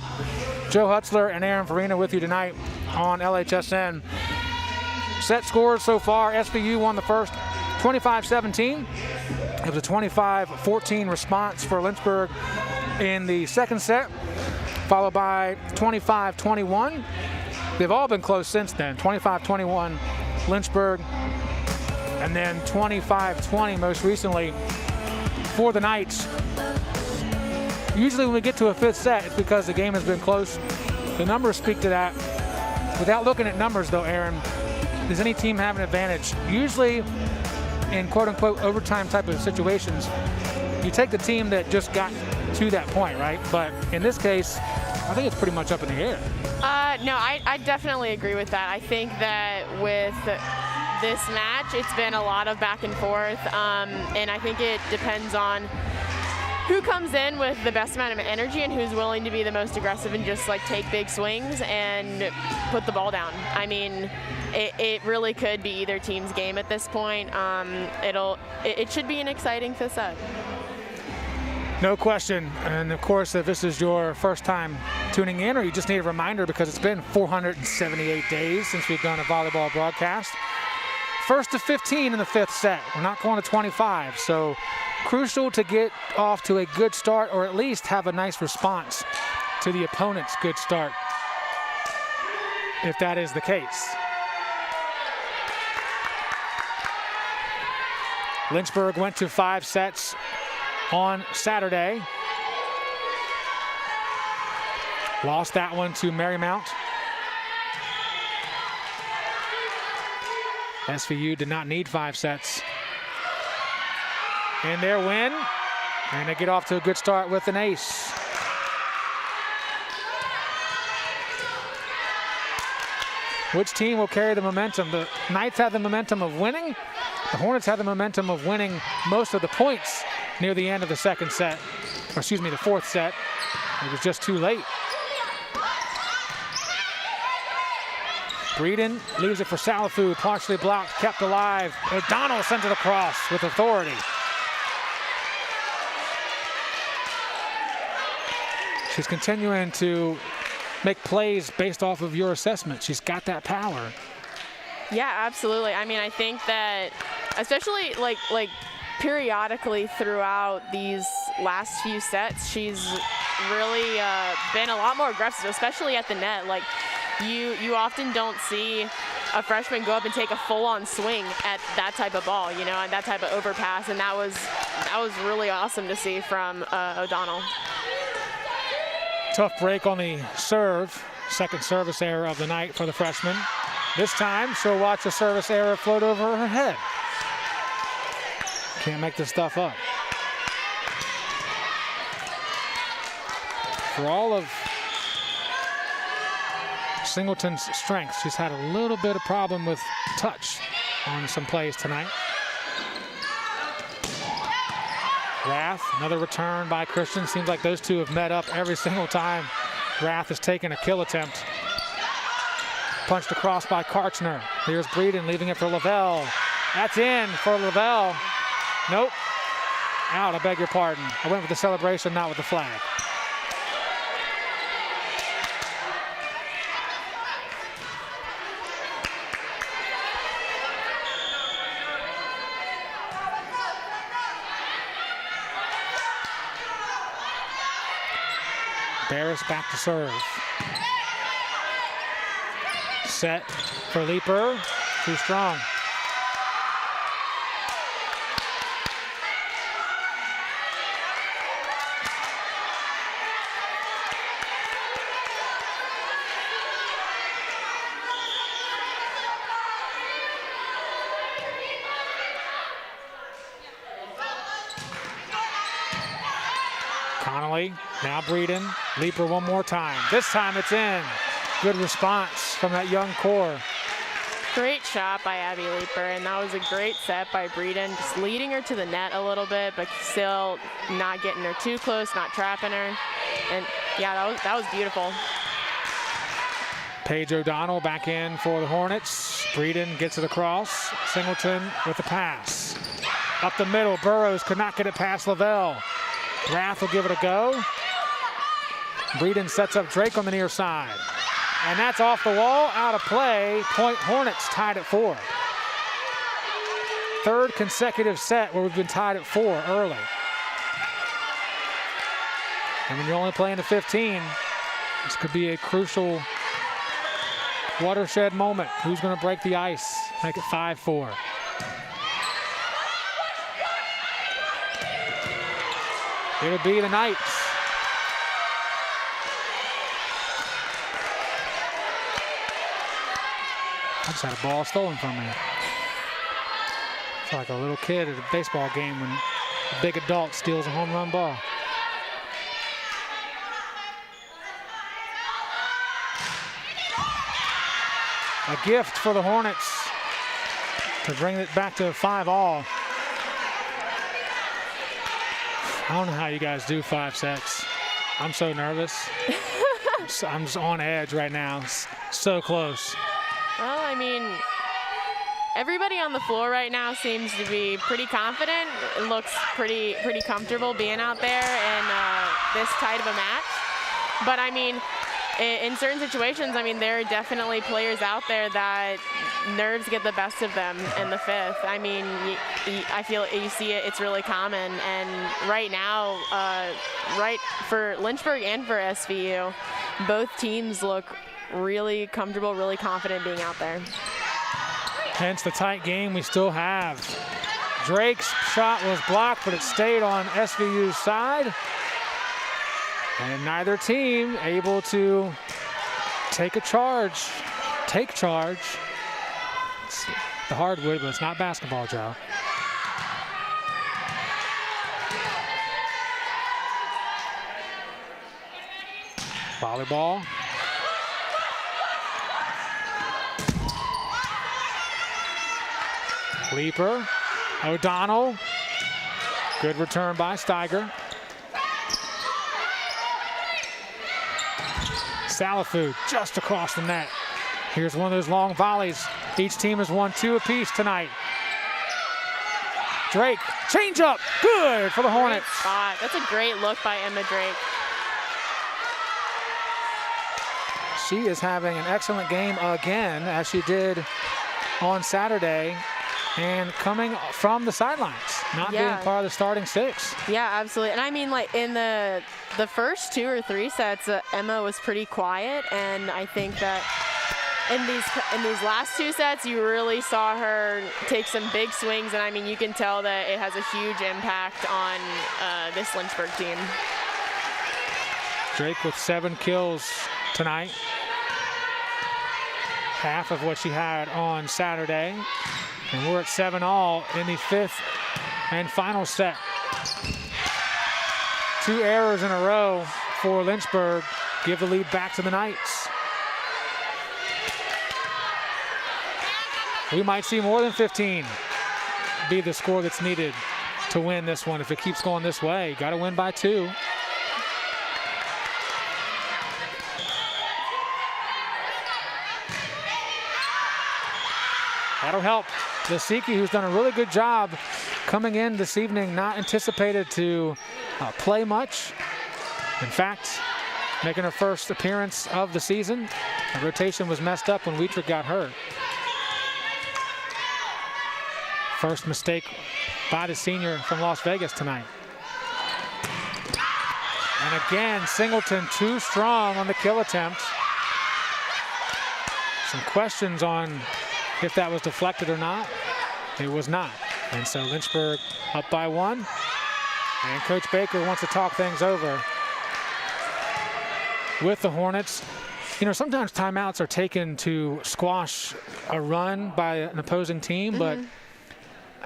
Joe Hutzler and Aaron Farina with you tonight on LHSN. Set scores so far, SVU won the first 25-17. It was a 25-14 response for Lynchburg in the second set, followed by 25-21. They've all been close since then. 25-21 Lynchburg, and then 25-20 most recently for the Knights. Usually when we get to a 5th set, it's because the game has been close. The numbers speak to that. Without looking at numbers though, Aaron, does any team have an advantage? Usually in quote-unquote overtime type of situations, you take the team that just got to that point, right? But in this case, I think it's pretty much up in the air. No, I definitely agree with that. I think that with this match, it's been a lot of back and forth, and I think it depends on who comes in with the best amount of energy and who's willing to be the most aggressive and just like take big swings and put the ball down. I mean, it really could be either team's game at this point. It should be an exciting 5th set. No question. And of course, if this is your first time tuning in, or you just need a reminder because it's been 478 days since we've done a volleyball broadcast. 1st to 15 in the 5th set. We're not going to 25, so crucial to get off to a good start, or at least have a nice response to the opponent's good start, if that is the case. Lynchburg went to 5 sets on Saturday. Lost that one to Marymount. SVU did not need 5 sets in their win, and they get off to a good start with an ace. Which team will carry the momentum? The Knights have the momentum of winning. The Hornets have the momentum of winning most of the points near the end of the second set, or excuse me, the 4th set. It was just too late. Breeden leaves it for Salafu, partially blocked, kept alive. O'Donnell sends it across with authority. She's continuing to make plays based off of your assessment. She's got that power. Yeah, absolutely. I mean, I think that especially like periodically throughout these last few sets, she's really been a lot more aggressive, especially at the net. Like you often don't see a freshman go up and take a full-on swing at that type of ball, you know, and that type of overpass, and that was really awesome to see from O'Donnell. Tough break on the serve. Second service error of the night for the freshman. This time, she'll watch the service error float over her head. Can't make this stuff up. For all of Singleton's strength, she's had a little bit of problem with touch on some plays tonight. Rath, another return by Christian. Seems like those two have met up every single time Rath has taken a kill attempt. Punched across by Karchner. Here's Breeden leaving it for Lavelle. That's in for Lavelle. Nope. Out, I beg your pardon. I went with the celebration, not with the flag. Barris back to serve. Set for Leeper, too strong. Donnelly, now Breeden. Leaper one more time. This time it's in. Good response from that young core. Great shot by Abby Leaper, and that was a great set by Breeden, just leading her to the net a little bit, but still not getting her too close, not trapping her. And yeah, that was beautiful. Paige O'Donnell back in for the Hornets. Breeden gets it across. Singleton with the pass. Up the middle, Burrows could not get it past Lavelle. Rath will give it a go. Breeden sets up Drake on the near side. And that's off the wall, out of play. Point Hornets tied at 4. Third consecutive set where we've been tied at 4 early. And when you're only playing to 15, this could be a crucial watershed moment. Who's going to break the ice? Make it 5-4. It'll be the Knights. I just had a ball stolen from me. It's like a little kid at a baseball game when a big adult steals a home run ball. A gift for the Hornets to bring it back to 5-all. I don't know how you guys do 5 sets. I'm so nervous. I'm just on edge right now. So close. Well, I mean, everybody on the floor right now seems to be pretty confident. It looks pretty comfortable being out there in this tight of a match. But I mean, in certain situations, I mean, there are definitely players out there that nerves get the best of them in the 5th. I mean, I feel you see it, it's really common. And right now, right for Lynchburg and for SVU, both teams look really comfortable, really confident being out there. Hence the tight game we still have. Drake's shot was blocked, but it stayed on SVU's side. And neither team able to take charge. It's the hardwood, but it's not basketball, Joe. Volleyball. Leaper, O'Donnell. Good return by Steiger. Salafu just across the net. Here's one of those long volleys. Each team has won 2 apiece tonight. Drake, change up, good for the Hornets. Great spot. That's a great look by Emma Drake. She is having an excellent game again, as she did on Saturday, and coming from the sidelines, not being part of the starting 6. Yeah, absolutely. And I mean, like in the first 2 or 3 sets, Emma was pretty quiet, and I think that in these last 2 sets, you really saw her take some big swings, and I mean, you can tell that it has a huge impact on this Lynchburg team. Drake with 7 kills tonight, half of what she had on Saturday. And we're at 7-all in the 5th and final set. 2 errors in a row for Lynchburg give the lead back to the Knights. We might see more than 15 be the score that's needed to win this one. If it keeps going this way, got to win by 2. That'll help Lisicki, who's done a really good job coming in this evening, not anticipated to play much. In fact, making her first appearance of the season. The rotation was messed up when Wietrich got hurt. First mistake by the senior from Las Vegas tonight. And again, Singleton too strong on the kill attempt. Some questions on if that was deflected or not. It was not. And so Lynchburg up by 1. And Coach Baker wants to talk things over with the Hornets. You know, sometimes timeouts are taken to squash a run by an opposing team, but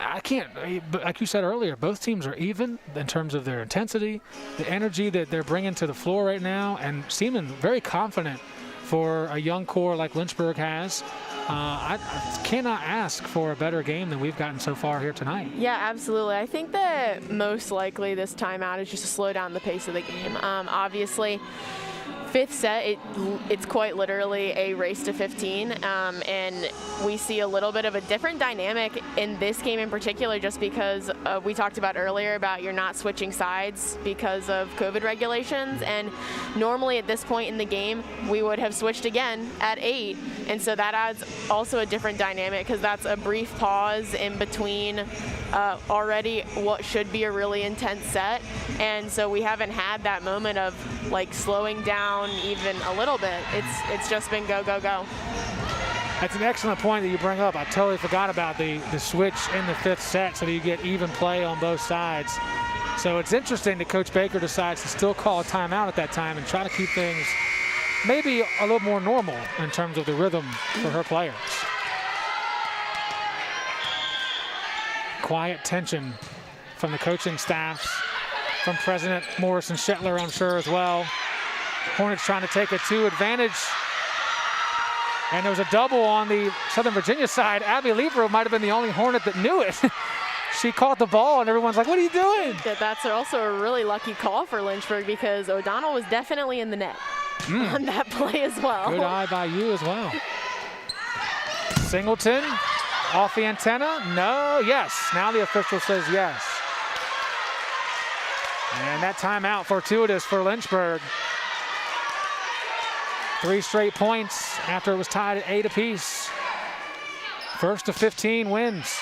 I can't, like you said earlier, both teams are even in terms of their intensity, the energy that they're bringing to the floor right now, and seeming very confident for a young core like Lynchburg has. I cannot ask for a better game than we've gotten so far here tonight. Yeah, absolutely. I think that most likely this timeout is just to slow down the pace of the game. Obviously, fifth set, it's quite literally a race to 15, and we see a little bit of a different dynamic in this game in particular, just because we talked about earlier about you're not switching sides because of COVID regulations, and normally at this point in the game we would have switched again at 8, and so that adds also a different dynamic, because that's a brief pause in between already what should be a really intense set, and so we haven't had that moment of like slowing down even a little bit. It's just been go, go, go. That's an excellent point that you bring up. I totally forgot about the switch in the fifth set so that you get even play on both sides. So it's interesting that Coach Baker decides to still call a timeout at that time and try to keep things maybe a little more normal in terms of the rhythm for her players. Quiet tension from the coaching staffs, from President Morrison Shetler, I'm sure, as well. Hornets trying to take a 2 advantage. And there was a double on the Southern Virginia side. Abby Lieber might have been the only Hornet that knew it. She caught the ball, and everyone's like, what are you doing? That's also a really lucky call for Lynchburg, because O'Donnell was definitely in the net on that play as well. Good eye by you as well. Singleton off the antenna. No, yes. Now the official says yes. And that timeout fortuitous for Lynchburg. 3 straight points after it was tied at 8 apiece. First of 15 wins.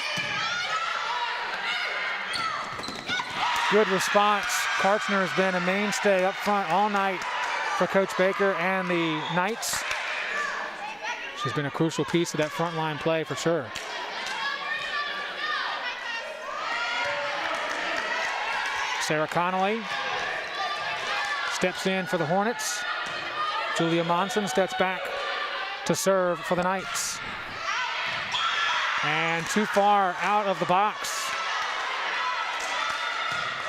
Good response. Karchner has been a mainstay up front all night for Coach Baker and the Knights. She's been a crucial piece of that front line play for sure. Sarah Connolly steps in for the Hornets. Julia Monson steps back to serve for the Knights. And too far out of the box.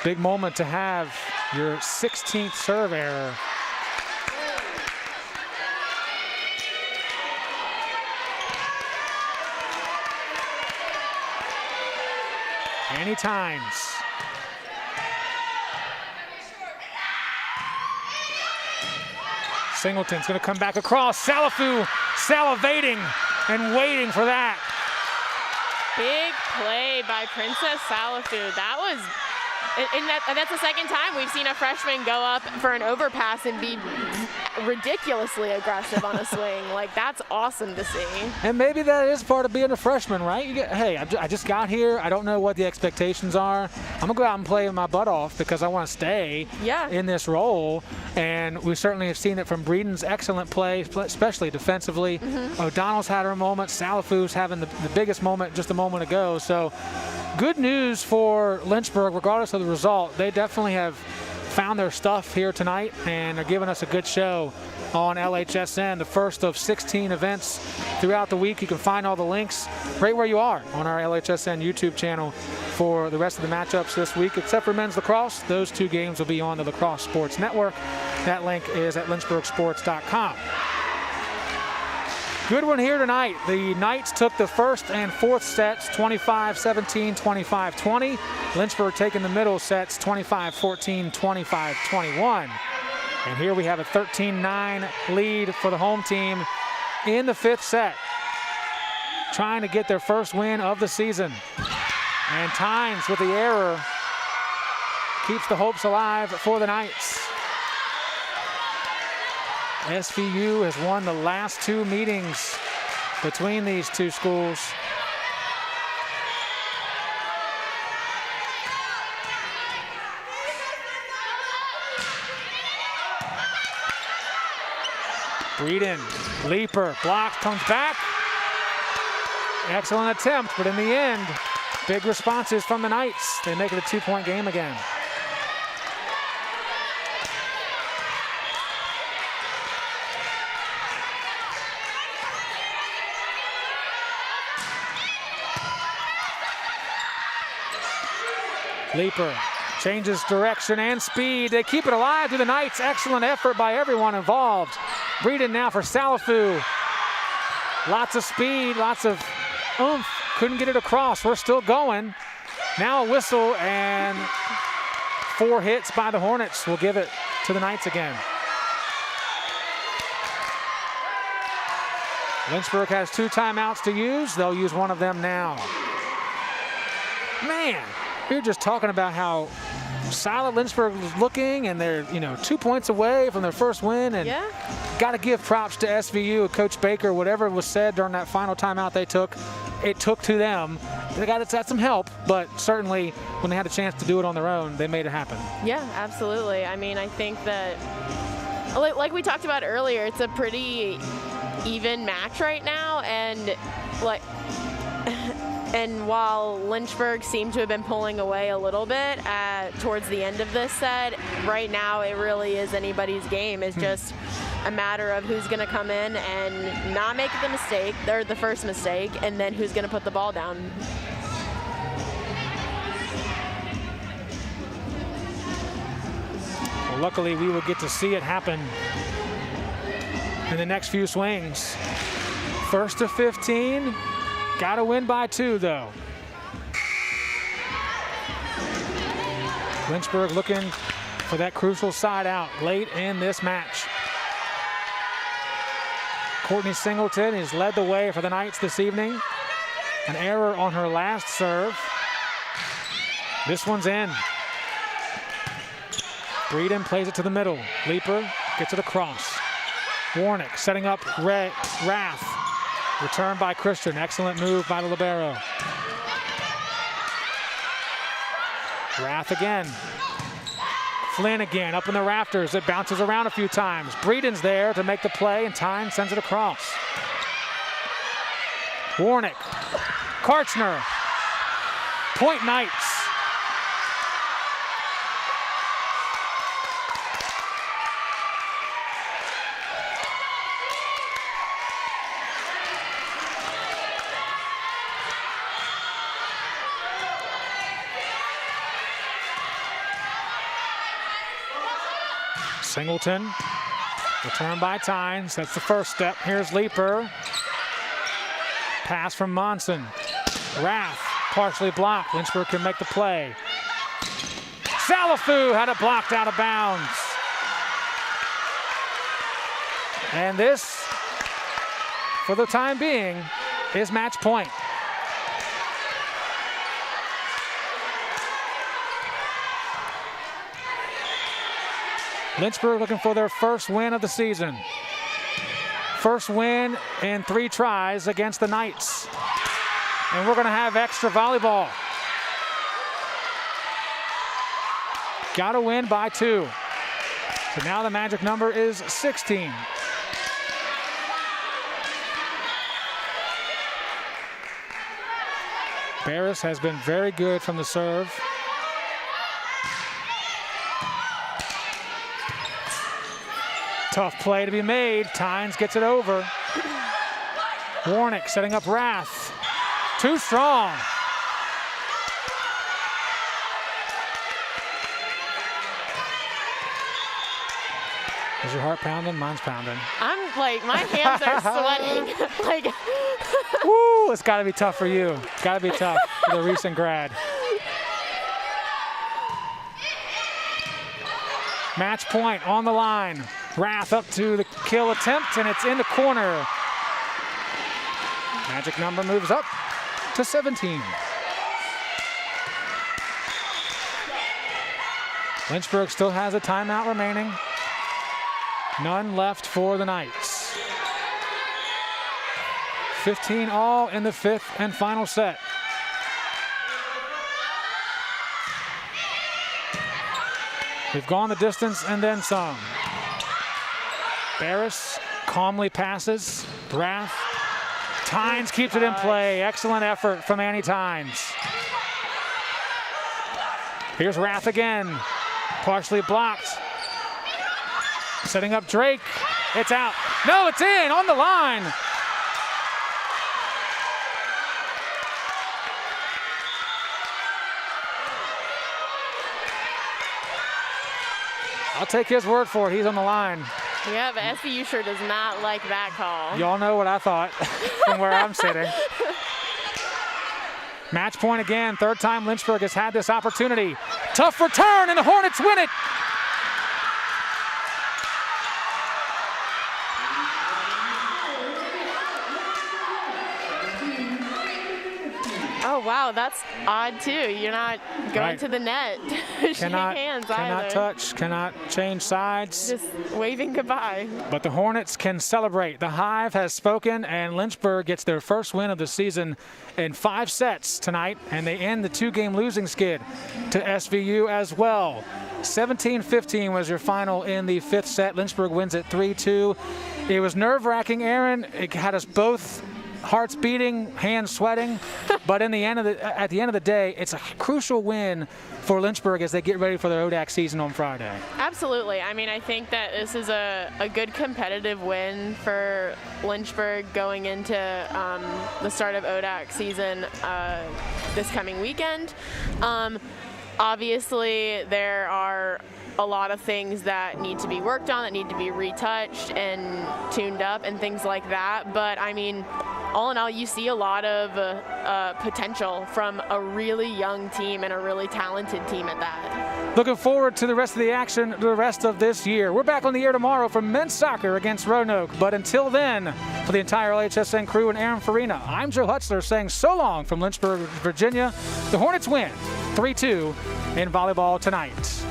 Big moment to have your 16th serve error. Any times. Singleton's going to come back across. Salafu salivating and waiting for that. Big play by Princess Salafu. That was, and that's the second time we've seen a freshman go up for an overpass and be ridiculously aggressive on a swing. Like, that's awesome to see. And maybe that is part of being a freshman, right? Hey, I just got here. I don't know what the expectations are. I'm going to go out and play my butt off because I want to stay in this role. And we certainly have seen it from Breeden's excellent play, especially defensively. O'Donnell's had her moment. Salafu's having the biggest moment just a moment ago. So good news for Lynchburg, regardless of the result. They definitely have found their stuff here tonight and are giving us a good show on LHSN, the first of 16 events throughout the week. You can find all the links right where you are on our LHSN YouTube channel for the rest of the matchups this week, except for men's lacrosse. Those 2 games will be on the Lacrosse Sports Network. That link is at lynchburgsports.com. Good one here tonight. The Knights took the first and fourth sets, 25-17, 25-20. Lynchburg taking the middle sets, 25-14, 25-21. And here we have a 13-9 lead for the home team in the fifth set, trying to get their first win of the season. And Tynes with the error keeps the hopes alive for the Knights. SVU has won the last 2 meetings between these 2 schools. Breeden, leaper, blocked, comes back. Excellent attempt, but in the end, big responses from the Knights. They make it a 2-point game again. Leaper changes direction and speed. They keep it alive through the Knights. Excellent effort by everyone involved. Breeden now for Salafu. Lots of speed, lots of oomph. Couldn't get it across. We're still going. Now a whistle and 4 hits by the Hornets. We'll give it to the Knights again. Lynchburg has 2 timeouts to use. They'll use one of them now. Man, we were just talking about how solid Lynchburg was looking, and they're 2 points away from their first win. And got to give props to SVU, Coach Baker. Whatever was said during that final timeout they took, it took to them. They got some help, but certainly when they had a chance to do it on their own, they made it happen. Yeah, absolutely. I mean, I think that, like we talked about earlier, it's a pretty even match right now, and and while Lynchburg seemed to have been pulling away a little bit towards the end of this set, right now it really is anybody's game. It's just a matter of who's going to come in and not make the mistake, or the first mistake, and then who's going to put the ball down. Well, luckily, we will get to see it happen in the next few swings. First to 15. Got to win by 2, though. Lynchburg looking for that crucial side out late in this match. Courtney Singleton has led the way for the Knights this evening. An error on her last serve. This one's in. Breeden plays it to the middle. Leaper gets it across. Warnick setting up Rath. Return by Christian. Excellent move by the libero. Rath again. Flynn again up in the rafters. It bounces around a few times. Breeden's there to make the play, and Tyne sends it across. Warnick. Karchner. Point Knights. Singleton, return by Tynes. That's the first step. Here's Leaper. Pass from Monson. Rath, partially blocked. Lynchburg can make the play. Salafu had it blocked out of bounds. And this, for the time being, is match point. Lynchburg looking for their first win of the season. First win in 3 tries against the Knights. And we're going to have extra volleyball. Got to win by 2. So now the magic number is 16. Barris has been very good from the serve. Tough play to be made. Tynes gets it over. Warnick setting up Rath. Too strong. Is your heart pounding? Mine's pounding. I'm like, my hands are sweating. Like, woo, it's got to be tough for you. Got to be tough for the recent grad. Match point on the line. Rath up to the kill attempt, and it's in the corner. Magic number moves up to 17. Lynchburg still has a timeout remaining. None left for the Knights. 15 all in the 5th and final set. We've gone the distance and then some. Barris calmly passes. Rath. Tynes keeps it in play. Excellent effort from Annie Tynes. Here's Rath again. Partially blocked. Setting up Drake. It's out. No, it's in on the line. I'll take his word for it. He's on the line. Yeah, but SVU sure does not like that call. Y'all know what I thought from where I'm sitting. Match point again. Third time Lynchburg has had this opportunity. Tough return, and the Hornets win it. Oh, wow, that's odd, too. You're not going to the net to shake hands either. Cannot touch, cannot change sides. Just waving goodbye. But the Hornets can celebrate. The Hive has spoken, and Lynchburg gets their first win of the season in 5 sets tonight, and they end the 2-game losing skid to SVU as well. 17-15 was your final in the 5th set. Lynchburg wins it 3-2. It was nerve-wracking, Aaron. It had us both hearts beating, hands sweating, but at the end of the day, it's a crucial win for Lynchburg as they get ready for their ODAC season on Friday. Absolutely. I mean, I think that this is a good competitive win for Lynchburg going into the start of ODAC season this coming weekend. Obviously, there are a lot of things that need to be worked on, that need to be retouched and tuned up and things like that. But I mean, all in all, you see a lot of potential from a really young team and a really talented team at that. Looking forward to the rest of the action the rest of this year. We're back on the air tomorrow for men's soccer against Roanoke. But until then, for the entire LHSN crew and Aaron Farina, I'm Joe Hutzler saying so long from Lynchburg, Virginia. The Hornets win 3-2 in volleyball tonight.